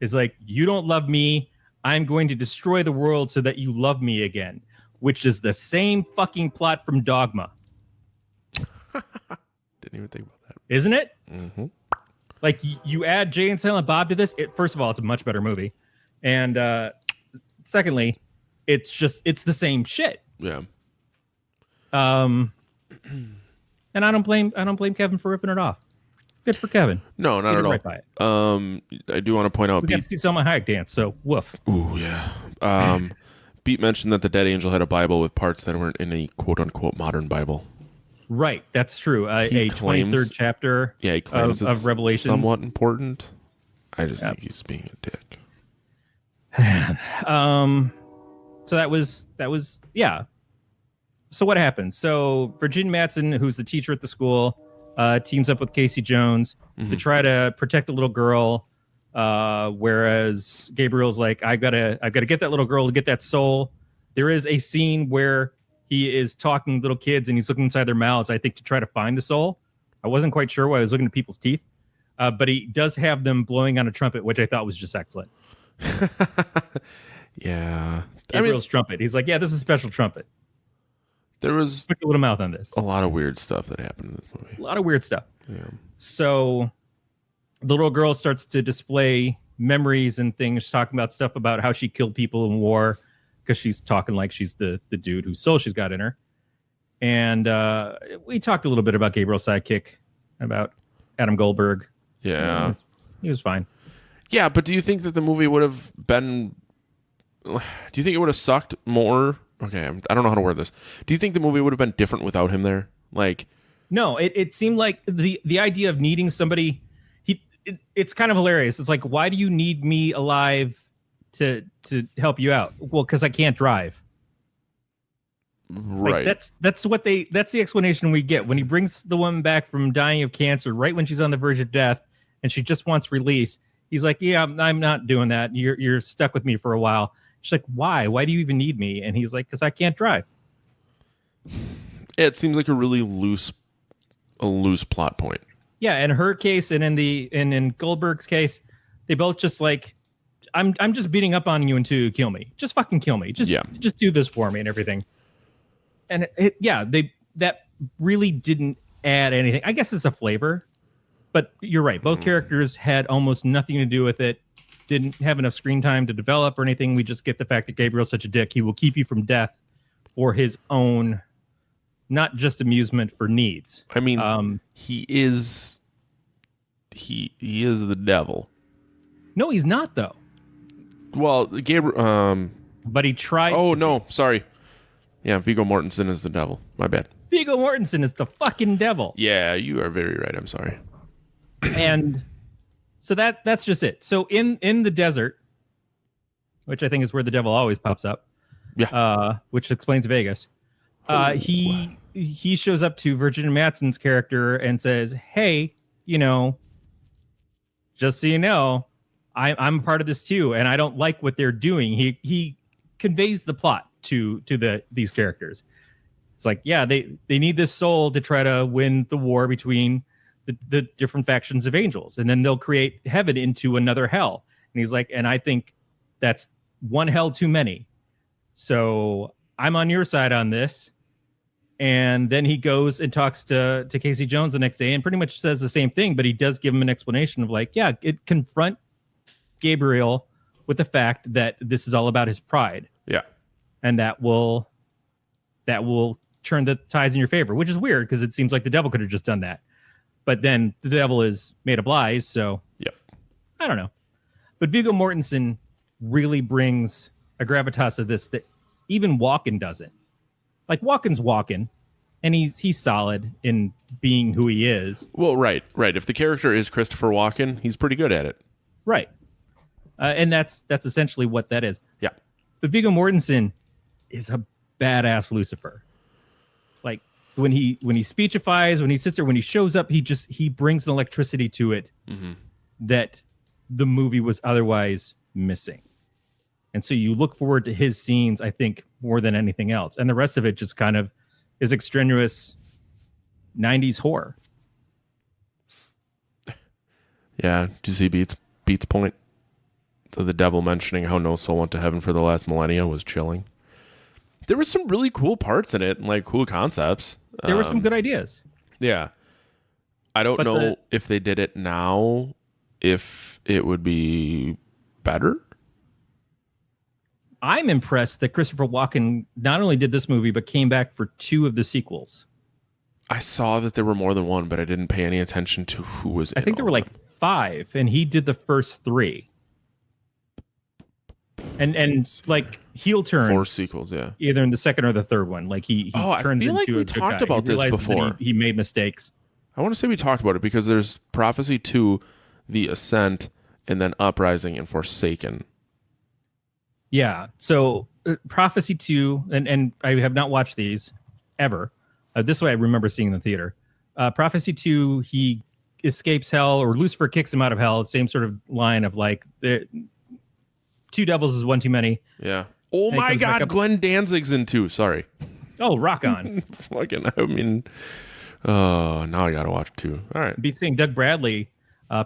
It's like, you don't love me, I'm going to destroy the world so that you love me again, which is the same fucking plot from Dogma. Didn't even think about that. Isn't it? Like, you add Jay and Silent Bob to this, first of all, it's a much better movie. And secondly, it's the same shit. Yeah. And I don't blame Kevin for ripping it off. Good for Kevin. No, not He at did all. right by it. I do want to point out We got to see Selma Hayek dance, so woof. Ooh, yeah. Beat mentioned that the dead angel had a Bible with parts that weren't in a quote-unquote modern Bible. Right, that's true. A claims- 23rd chapter Yeah, he claims of it's Revelations. somewhat important. I just think he's being a dick. So that was yeah. So what happened? So Virginia Madsen, who's the teacher at the school, teams up with Casey Jones to try to protect the little girl. Whereas Gabriel's like, I've got to get that little girl to get that soul. There is a scene where he is talking to little kids and he's looking inside their mouths, I think, to try to find the soul. I wasn't quite sure why I was looking at people's teeth. But he does have them blowing on a trumpet, which I thought was just excellent. Yeah. Gabriel's trumpet. He's like, yeah, this is a special trumpet. There was Put your little mouth on this. a lot of weird stuff that happened in this movie. A lot of weird stuff. Yeah. So the little girl starts to display memories and things, talking about stuff about how she killed people in war because she's talking like she's the dude whose soul she's got in her. And we talked a little bit about Gabriel's sidekick, about Adam Goldberg. Yeah. He was fine. Yeah, but do you think that the movie would have been... Do you think it would have sucked more? Okay, I don't know how to word this. Do you think the movie would have been different without him there? Like... No, it seemed like the idea of needing somebody... It's kind of hilarious. It's like, why do you need me alive to help you out? Well, because I can't drive. Right. Like that's the explanation we get when he brings the woman back from dying of cancer right when she's on the verge of death and she just wants release. He's like, yeah, I'm not doing that. You're stuck with me for a while. She's like, why? Why do you even need me? And he's like, because I can't drive. It seems like a really loose plot point. Yeah, in her case and in Goldberg's case, they both just like, I'm just beating up on you until you kill me. Just fucking kill me. Just do this for me and everything. And that really didn't add anything. I guess it's a flavor, but you're right. Both characters had almost nothing to do with it. Didn't have enough screen time to develop or anything. We just get the fact that Gabriel's such a dick. He will keep you from death for his own, not just amusement, for needs. I mean, he is the devil. No, he's not though. Well, Gabriel. But he tries. Oh no, sorry. Yeah, Viggo Mortensen is the devil. My bad. Viggo Mortensen is the fucking devil. Yeah, you are very right. I'm sorry. And so that's just it. So in the desert, which I think is where the devil always pops up. Yeah. Which explains Vegas. He shows up to Virginia Madsen's character and says, "Hey, just so you know, I'm a part of this too, and I don't like what they're doing." He conveys the plot to these characters. It's like, yeah, they need this soul to try to win the war between the different factions of angels, and then they'll create heaven into another hell. And he's like, and I think that's one hell too many. So I'm on your side on this. And then he goes and talks to Casey Jones the next day and pretty much says the same thing, but he does give him an explanation of like, yeah, confront Gabriel with the fact that this is all about his pride. Yeah. And that will turn the tides in your favor, which is weird because it seems like the devil could have just done that. But then the devil is made of lies, so yep. I don't know. But Viggo Mortensen really brings a gravitas of this that even Walken doesn't. Like, Walken's Walken, and he's solid in being who he is. Well, right. If the character is Christopher Walken, he's pretty good at it. Right. And that's essentially what that is. Yeah. But Viggo Mortensen is a badass Lucifer. Like, when he speechifies, when he sits there, when he shows up, he brings an electricity to it that the movie was otherwise missing. And so you look forward to his scenes, I think, more than anything else. And the rest of it just kind of is extraneous 90s horror. Yeah. Did you see Beats' point? To the devil mentioning how no soul went to heaven for the last millennia was chilling. There were some really cool parts in it, and like cool concepts. There were some good ideas. Yeah. I don't know if they did it now, if it would be better. I'm impressed that Christopher Walken not only did this movie, but came back for 2 of the sequels. I saw that there were more than one, but I didn't pay any attention to who was in I think there all were of like them. 5, and he did the first 3. And like heel turns 4 sequels, yeah. either in the second or the third one. Like he I turns feel into like a we good talked guy. about He this realizes that before. he made mistakes. I want to say we talked about it because there's Prophecy 2, The Ascent, and then Uprising and Forsaken. Yeah. So Prophecy 2, and I have not watched these ever. This way I remember seeing in the theater. Prophecy 2, he escapes hell, or Lucifer kicks him out of hell. Same sort of line of like, 2 devils is one too many. Yeah. Oh And he my comes back God, up- Glenn Danzig's in 2. Sorry. Oh, rock on. Fucking, I mean, now I gotta watch 2. All right. Be saying Doug Bradley,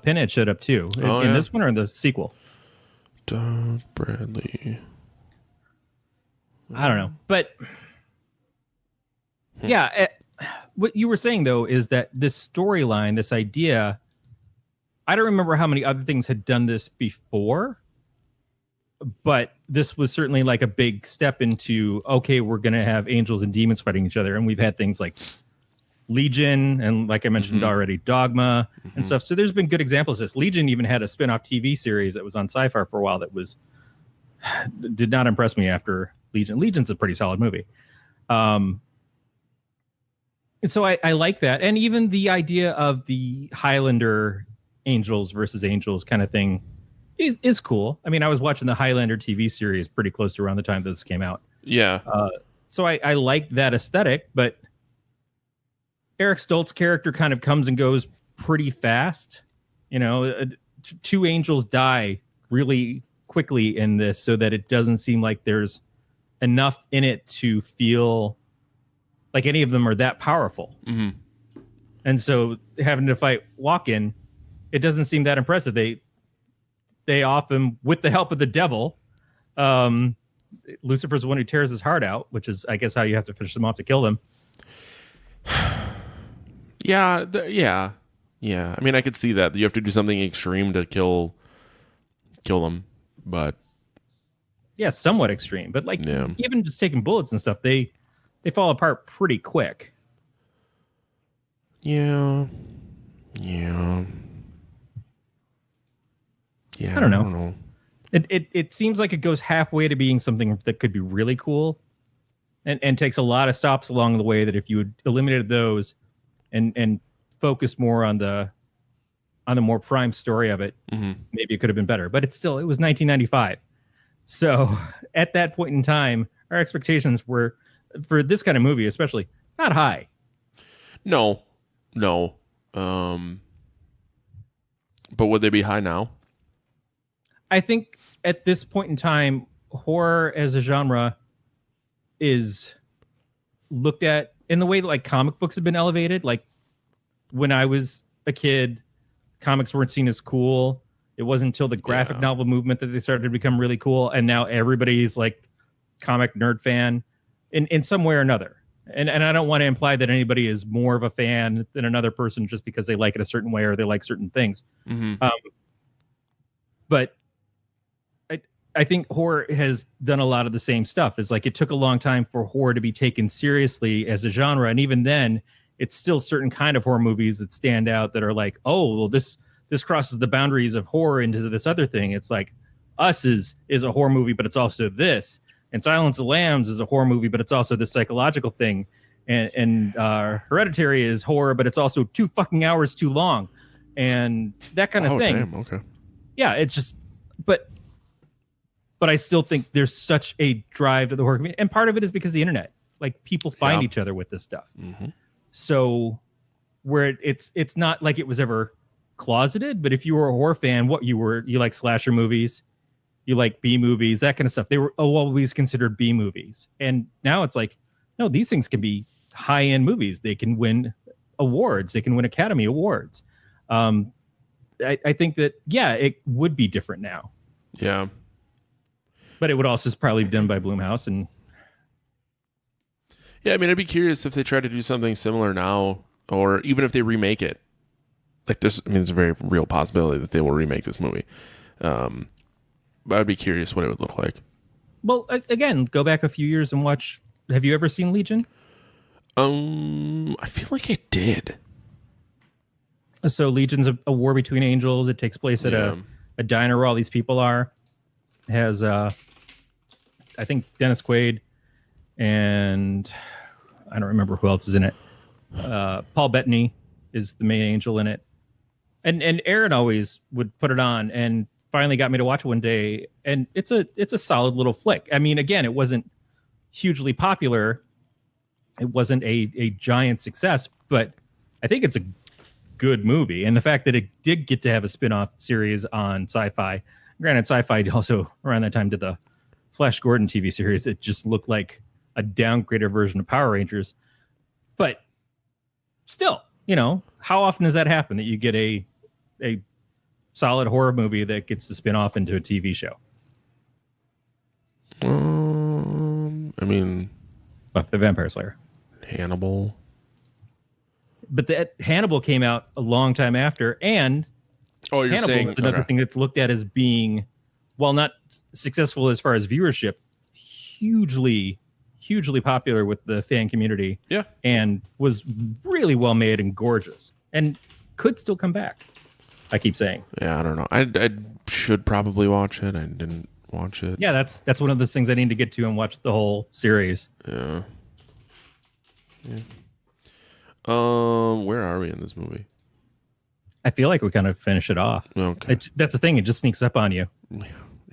Pinhead showed up too. In Oh, yeah. this one or in the sequel? Doug Bradley. I don't know. But yeah, what you were saying though is that this storyline, this idea, I don't remember how many other things had done this before, but this was certainly like a big step into, okay, we're going to have angels and demons fighting each other. And we've had things like Legion and, like I mentioned already, Dogma and stuff. So there's been good examples of this. Legion even had a spin-off TV series that was on Sci-Fi for a while that did not impress me after Legion. Legion's a pretty solid movie. And so I like that. And even the idea of the Highlander angels versus angels kind of thing is cool. I mean, I was watching the Highlander TV series pretty close to around the time that this came out. Yeah. So I like that aesthetic, but Eric Stoltz's character kind of comes and goes pretty fast. You know, 2 angels die really quickly in this so that it doesn't seem like there's enough in it to feel like any of them are that powerful. Mm-hmm. And so having to fight Walken, it doesn't seem that impressive. They often, with the help of the devil, Lucifer's the one who tears his heart out, which is, I guess, how you have to finish them off to kill them. Yeah. Yeah. I mean, I could see that. You have to do something extreme to kill them, but Yeah, somewhat extreme, but like Yeah. even just taking bullets and stuff, they fall apart pretty quick. yeah. I don't know. It seems like it goes halfway to being something that could be really cool, and takes a lot of stops along the way. That if you had eliminated those, and focused more on the more prime story of it, maybe it could have been better. But it was 1995, so at that point in time, our expectations were for this kind of movie, especially, not high. No. But would they be high now? I think at this point in time, horror as a genre is looked at in the way that like comic books have been elevated. Like when I was a kid, comics weren't seen as cool. It wasn't until the graphic novel movement that they started to become really cool. And now everybody's like comic nerd fan in some way or another. And I don't want to imply that anybody is more of a fan than another person just because they like it a certain way or they like certain things. But I think horror has done a lot of the same stuff. It's like it took a long time for horror to be taken seriously as a genre. And even then, it's still certain kind of horror movies that stand out that are like, oh, well, this crosses the boundaries of horror into this other thing. It's like Us is a horror movie, but it's also this. And Silence of the Lambs is a horror movie, but it's also this psychological thing. And Hereditary is horror, but it's also 2 fucking hours too long. And that kind of thing. Damn, okay. Yeah, it's just, but I still think there's such a drive to the horror community. And part of it is because of the internet. Like people find each other with this stuff. So where it's not like it was ever closeted, but if you were a horror fan, you like slasher movies, you like B movies, that kind of stuff. They were always considered B movies. And now it's like, no, these things can be high-end movies. They can win awards. They can win Academy Awards. I think that, it would be different now. Yeah. But it would also probably be done by Blumhouse. And Yeah, I mean, I'd be curious if they try to do something similar now, or even if they remake it. Like, there's a very real possibility that they will remake this movie. But I'd be curious what it would look like. well, again, go back a few years and watch. Have you ever seen Legion? I feel like I did. So Legion's a war between angels. It takes place at a diner where all these people are. It has I think Dennis Quaid and I don't remember who else is in it. Paul Bettany is the main angel in it. And Aaron always would put it on and finally got me to watch it one day. And it's a solid little flick. I mean, again, it wasn't hugely popular. It wasn't a giant success, but I think it's a good movie. And the fact that it did get to have a spin-off series on Sci-Fi. Granted, Sci-Fi also around that time did the Flash Gordon TV series. It just looked like a downgraded version of Power Rangers. But still, how often does that happen that you get a solid horror movie that gets to spin off into a TV show? I mean, Buffy the Vampire Slayer. Hannibal. But Hannibal came out a long time after, and Hannibal is another thing that's looked at as being, while not successful as far as viewership, hugely popular with the fan community. Yeah. And was really well made and gorgeous, and could still come back. I keep saying. Yeah, I don't know. I should probably watch it. I didn't watch it. Yeah, that's one of those things I need to get to and watch the whole series. Yeah. Where are we in this movie? I feel like we kind of finish it off. Okay. That's the thing. It just sneaks up on you.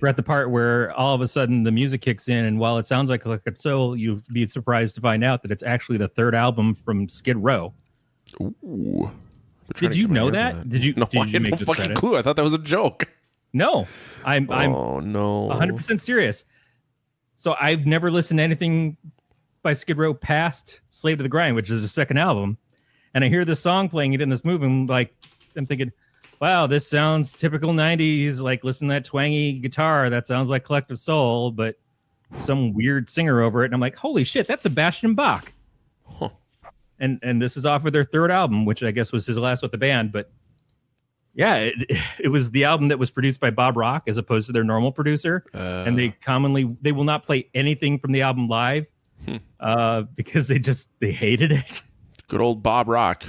We're at the part where all of a sudden the music kicks in, and while it sounds like Collected Soul, you'd be surprised to find out that it's actually the third album from Skid Row. Ooh. Did you know that? Did you? No, did I you had make no this fucking credit? clue. I thought that was a joke. No, I'm oh no, 100% serious. So I've never listened to anything by Skid Row past Slave to the Grind, which is the second album, and I hear this song playing it in this movie, and I'm thinking, wow, this sounds typical 90s, like listen to that twangy guitar, that sounds like Collective Soul, but some weird singer over it, and I'm like, holy shit, that's Sebastian Bach. Huh. And this is off of their third album, which I guess was his last with the band, but yeah, it was the album that was produced by Bob Rock as opposed to their normal producer, and they will not play anything from the album live because they hated it. Good old Bob Rock.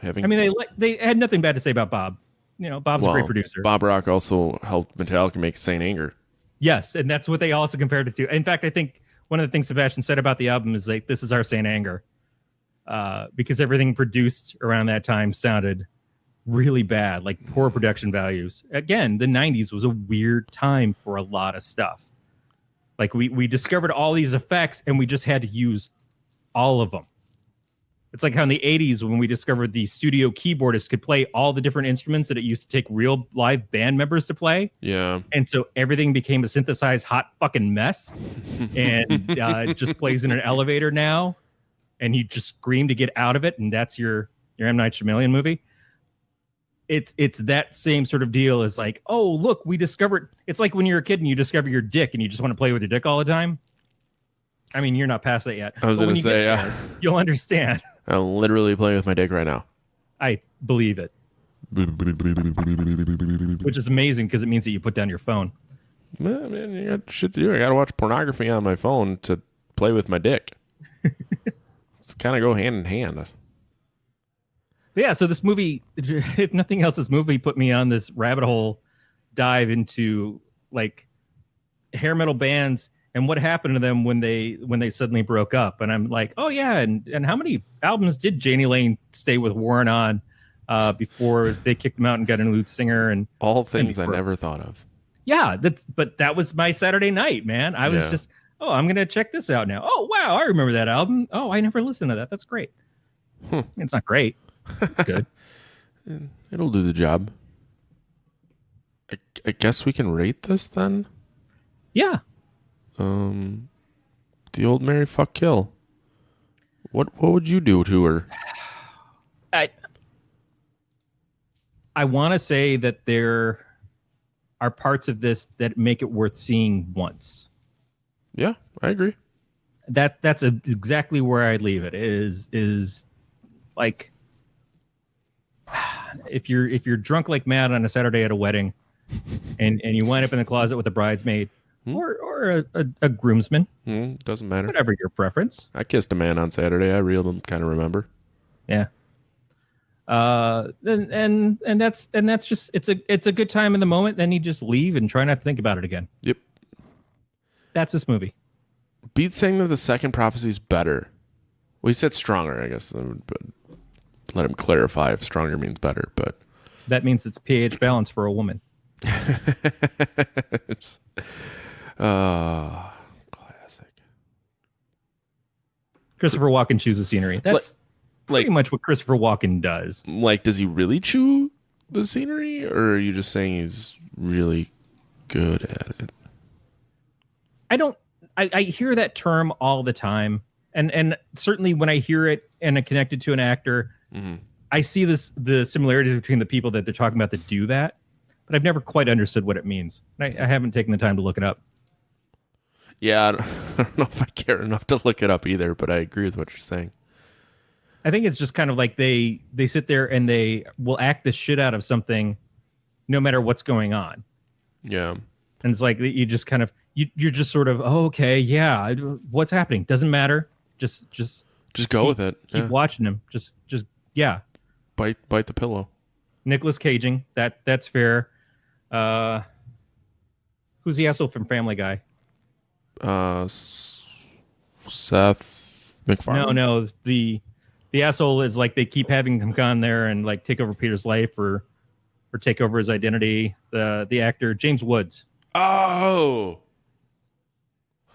They had nothing bad to say about Bob. Bob's a great producer. Bob Rock also helped Metallica make Saint Anger. Yes, and that's what they also compared it to. In fact, I think one of the things Sebastian said about the album is like, this is our Saint Anger. Because everything produced around that time sounded really bad, like poor production values. Again, the 90s was a weird time for a lot of stuff. Like we discovered all these effects and we just had to use all of them. It's like how in the 80s when we discovered the studio keyboardist could play all the different instruments that it used to take real live band members to play. Yeah. And so everything became a synthesized hot fucking mess. And it just plays in an elevator now. And you just scream to get out of it, and that's your M. Night Shyamalan movie. It's that same sort of deal as like, oh, look, we discovered. It's like when you're a kid and you discover your dick and you just want to play with your dick all the time. I mean, you're not past that yet. I was going to say, yeah, you'll understand. I'm literally playing with my dick right now. I believe it, which is amazing because it means that you put down your phone. Man, you got shit to do. I got to watch pornography on my phone to play with my dick. It's kind of go hand in hand. Yeah, so this movie, if nothing else, this movie put me on this rabbit hole dive into like hair metal bands and what happened to them when they suddenly broke up. And I'm like, oh yeah, and how many albums did Janie Lane stay with Warren on before they kicked him out and got a new lead singer? And all things I never thought of. Yeah, but that was my Saturday night, man. I was just, oh, I'm going to check this out now. Oh, wow, I remember that album. Oh, I never listened to that. That's great. It's not great. It's good. It'll do the job. I guess we can rate this then? Yeah. The old Mary Fuck Kill. What would you do to her? I want to say that there are parts of this that make it worth seeing once. Yeah, I agree. That's exactly where I'd leave it. Is like if you're drunk like mad on a Saturday at a wedding, and you wind up in the closet with a bridesmaid, or a groomsman, Doesn't matter. whatever your preference. I kissed a man on Saturday. I really kind of remember. Yeah. And that's just it's a good time in the moment. Then you just leave and try not to think about it again. Yep. That's this movie. Beat saying that the second prophecy is better. Well, he said stronger, I guess. But let him clarify if stronger means better. But That means it's pH balance for a woman. Classic. Christopher Walken chooses scenery. That's pretty much what Christopher Walken does. Like, does he really chew the scenery, or are you just saying he's really good at it? I hear that term all the time, and certainly when I hear it and I connect it to an actor, I see the similarities between the people that they're talking about that do that, but I've never quite understood what it means. I haven't taken the time to look it up. Yeah, I don't know if I care enough to look it up either, but I agree with what you're saying. I think it's just kind of like they sit there and they will act the shit out of something no matter what's going on. Yeah. And it's like you just kind of you're just sort of, oh, okay, yeah, what's happening? Doesn't matter. Just go with it. Keep watching him. Just yeah. Bite the pillow. Nicolas Caging. That's fair. Who's the asshole from Family Guy? Seth MacFarlane. No, the asshole is like they keep having him come there and like take over Peter's life or take over his identity. The actor James Woods. Oh,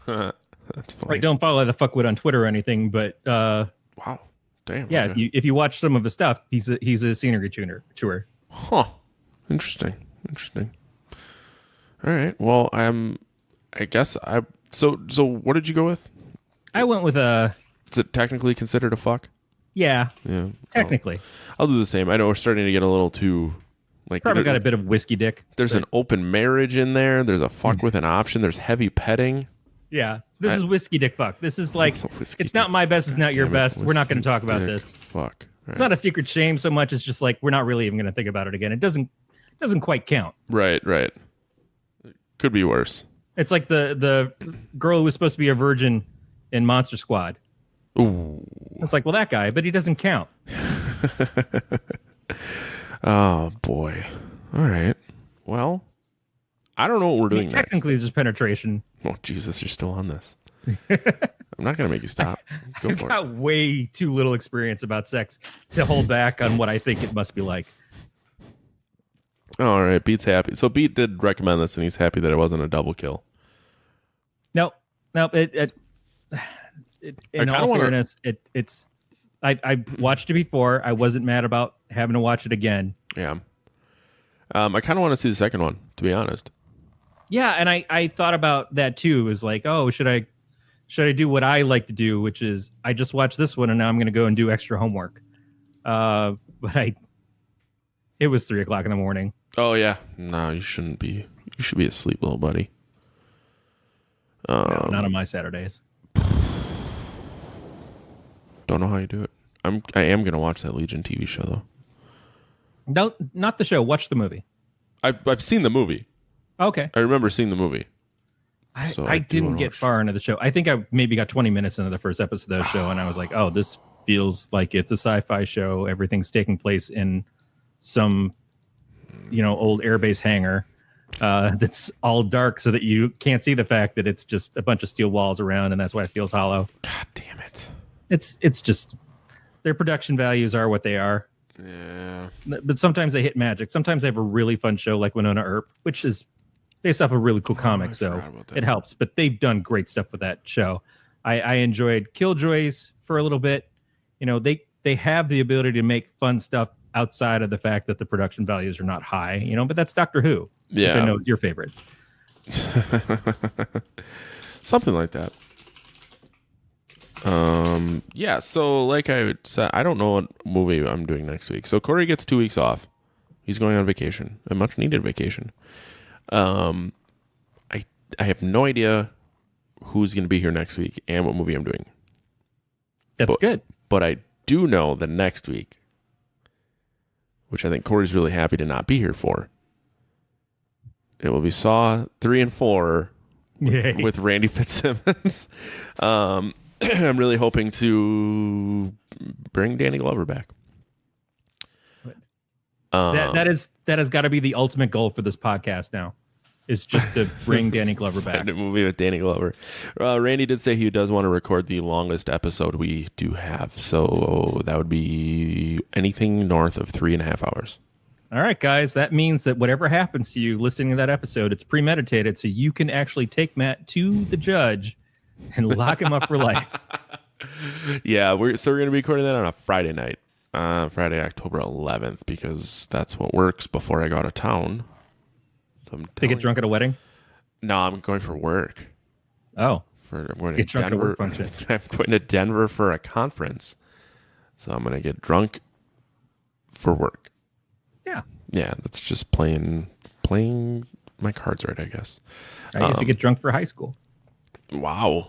that's funny. I don't follow the fuckwit on Twitter or anything, but wow, damn. Yeah, okay. if you watch some of his stuff, he's a scenery tuner. Huh. Interesting. All right. Well, I guess I. So what did you go with? I went with a. Is it technically considered a fuck? Yeah. Yeah. Technically. I'll do the same. I know we're starting to get a little too. Like, probably got a bit of whiskey dick. There's an open marriage in there. There's a fuck with an option. There's heavy petting. Yeah. This is whiskey dick fuck. This is like, it's not my best, it's not your best. We're not going to talk about this. Fuck. It's not a secret shame so much. It's just like, we're not really even going to think about it again. It doesn't quite count. Right. Could be worse. It's like the girl who was supposed to be a virgin in Monster Squad. Ooh. It's like, well, that guy, but he doesn't count. Oh, boy. All right. Well, I don't know what we're doing next. Technically, just penetration. Oh, Jesus, you're still on this. I'm not going to make you stop. Go for it. I've got way too little experience about sex to hold back on what I think it must be like. All right, Beat's happy. So Beat did recommend this, and he's happy that it wasn't a double kill. Nope. In all fairness, it's. I watched it before. I wasn't mad about having to watch it again. Yeah. I kind of want to see the second one, to be honest. Yeah, and I thought about that too. It was like, oh, should I do what I like to do, which is I just watched this one and now I'm going to go and do extra homework. But it was 3:00 in the morning. Oh yeah, no, you shouldn't be. You should be asleep, little buddy. No, not on my Saturdays. Don't know how you do it. I am going to watch that Legion TV show though. No, not the show. Watch the movie. I've seen the movie. Okay. I remember seeing the movie. I didn't get far into the show. I think I maybe got 20 minutes into the first episode of the show, and I was like, oh, this feels like it's a sci-fi show. Everything's taking place in some, old airbase hangar that's all dark so that you can't see the fact that it's just a bunch of steel walls around, and that's why it feels hollow. God damn it. It's just their production values are what they are. Yeah. But sometimes they hit magic. Sometimes they have a really fun show like Winona Earp, which is based off a really cool comic, so it helps. But they've done great stuff with that show. I enjoyed Killjoys for a little bit. They have the ability to make fun stuff outside of the fact that the production values are not high, but that's Doctor Who. Yeah. Which I know is your favorite. Something like that. Yeah, so like I said, I don't know what movie I'm doing next week. So Corey gets 2 weeks off. He's going on vacation, a much needed vacation. I have no idea who's going to be here next week and what movie I'm doing. That's good. But I do know that next week, which I think Corey's really happy to not be here for, it will be Saw 3 and 4 Yay. with Randy Fitzsimmons. I'm really hoping to bring Danny Glover back. That has got to be the ultimate goal for this podcast now, is just to bring Danny Glover back. Find a movie with Danny Glover. Randy did say he does want to record the longest episode we do have, so that would be anything north of 3.5 hours. All right, guys, that means that whatever happens to you listening to that episode, it's premeditated, so you can actually take Matt to the judge and lock him up for life. Yeah, we're going to be recording that on a Friday night, Friday, October 11th, because that's what works before I go out of town. So To get drunk at a wedding? No, I'm going for work. Oh, I'm going get to drunk at a Denver. work function. I'm going to Denver for a conference, so I'm going to get drunk for work. yeah. Yeah, that's just playing my cards right, I guess. I used to get drunk for high school. Wow,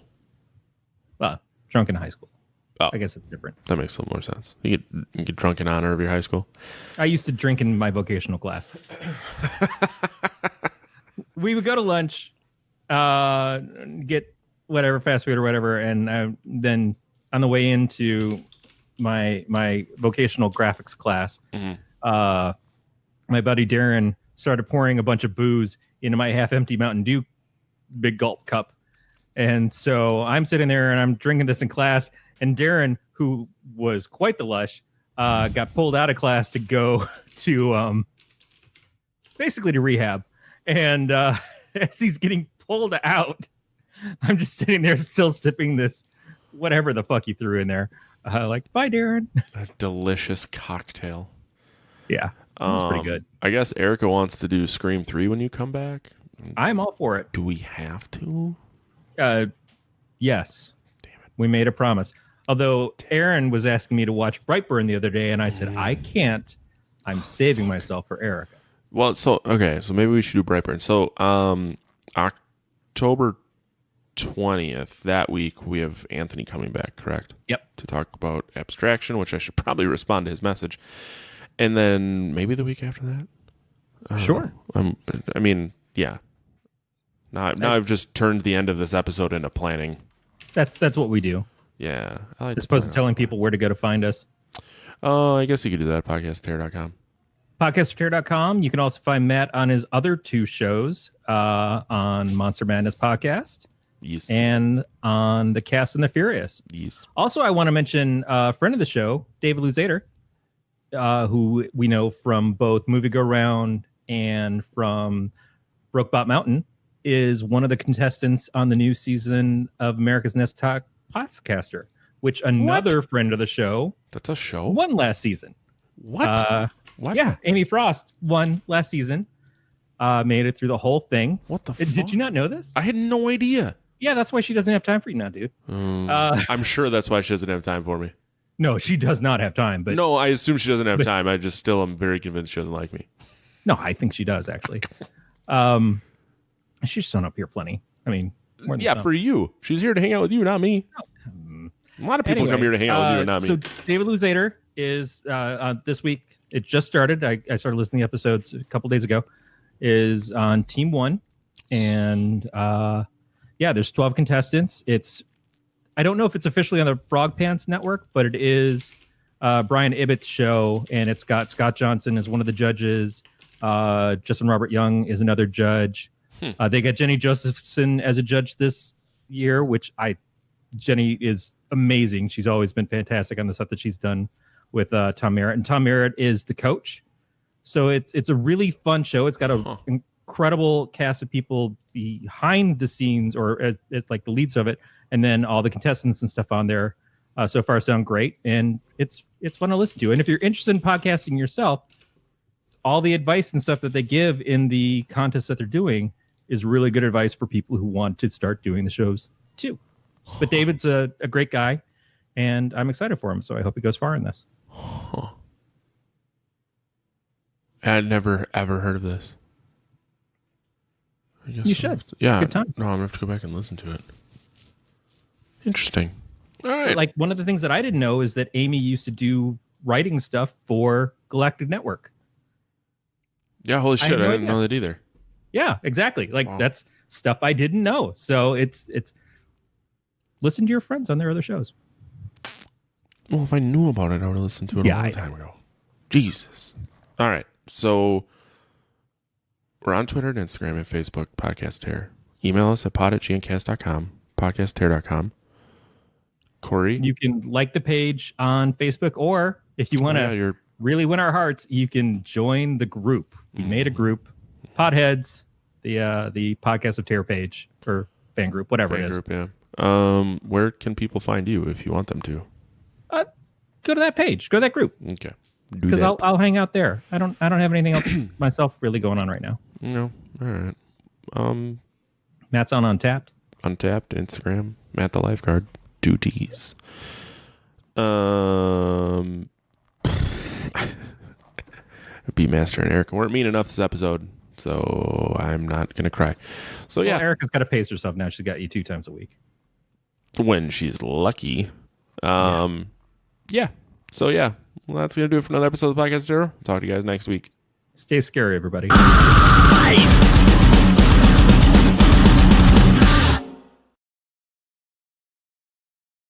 Well, drunk in high school. Oh. I guess it's different. that makes a little more sense. You get drunk in honor of your high school. I used to drink in my vocational class. We would go to lunch, get whatever, fast food or whatever, and then on the way into my vocational graphics class, my buddy Darren started pouring a bunch of booze into my half-empty Mountain Dew big gulp cup. And so I'm sitting there and I'm drinking this in class, and Darren, who was quite the lush, got pulled out of class to go to basically to rehab. And as he's getting pulled out, I'm just sitting there still sipping this whatever the fuck he threw in there. Like, bye, Darren. A delicious cocktail. Yeah, it was pretty good. I guess Erica wants to do Scream 3 when you come back. I'm all for it. Do we have to? Yes. Damn it. We made a promise. Although Aaron was asking me to watch Brightburn the other day, and I said, I can't. I'm saving myself for Erica. Well, so maybe we should do Brightburn. So October 20th, that week, we have Anthony coming back, correct? Yep. To talk about abstraction, which I should probably respond to his message. And then maybe the week after that? Sure. I mean, yeah. Now I've just turned the end of this episode into planning. That's what we do. Yeah. I like As opposed to telling people where to go to find us. Oh, I guess you could do that at podcastterror.com. Podcastterror.com. You can also find Matt on his other two shows on Monster Madness Podcast. Yes. And on The Cast and the Furious. Yes. Also, I want to mention a friend of the show, David Luzader, who we know from both Movie Go Round and from Brokebot Mountain, is one of the contestants on the new season of America's Next Top Podcaster, which another friend of the show That's a show? won last season. What? What? Yeah, Amy Frost won last season. Made it through the whole thing. What the fuck? Did you not know this? I had no idea. Yeah, that's why she doesn't have time for you now, dude. I'm sure that's why she doesn't have time for me. No, she does not have time. But No, I assume she doesn't have time. I just still am very convinced she doesn't like me. no, I think she does actually. She's shown up here plenty. I mean, more than Yeah, some. for you. She's here to hang out with you, not me. A lot of people come here to hang out with you and not me. So David Luzader is this week. It just started. I started listening to episodes a couple days ago. Is on Team 1, and there's 12 contestants. I don't know if it's officially on the Frog Pants Network, but it is Brian Ibbott's show, and it's got Scott Johnson as one of the judges. Justin Robert Young is another judge. They got Jenny Josephson as a judge this year, Jenny is amazing. She's always been fantastic on the stuff that she's done with Tom Merritt, and Tom Merritt is the coach. So it's a really fun show. It's got an incredible cast of people behind the scenes, or as like the leads of it, and then all the contestants and stuff on there. So far sound great, and it's fun to listen to. And if you're interested in podcasting yourself, all the advice and stuff that they give in the contests that they're doing is really good advice for people who want to start doing the shows too. But David's a great guy, and I'm excited for him. So I hope he goes far in this. I'd never, ever heard of this. I guess You should. Yeah. It's a good time. No, I'm going to have to go back and listen to it. Interesting. All right. Like, one of the things that I didn't know is that Amy used to do writing stuff for Galactic Network. Yeah, holy shit. had no I didn't idea. know that either. Yeah, exactly. Like, Wow. that's stuff I didn't know. So it's listen to your friends on their other shows. Well, if I knew about it, I would have listened to it a long time ago. Jesus. All right. So we're on Twitter and Instagram and Facebook, Podcast Terror. Email us at pod@gncast.com, podcastterror.com. Corey? You can like the page on Facebook, or if you want to really win our hearts, you can join the group. We made a group, Podheads, the Podcast of Terror page, or fan group, whatever it is. Fan group, yeah. Where can people find you if you want them to? Go to that page. Go to that group. Okay. Because I'll hang out there. I don't have anything else myself really going on right now. No. All right. Matt's on Untapped. Untapped, Instagram, Matt the Lifeguard, 2 Ds. Beatmaster and Erica weren't mean enough this episode, so I'm not gonna cry. So yeah, Erica's got to pace herself now. She's got you 2 times a week when she's lucky. Yeah. So yeah, well, that's gonna do it for another episode of Podcast Zero. Talk to you guys next week. Stay scary, everybody. I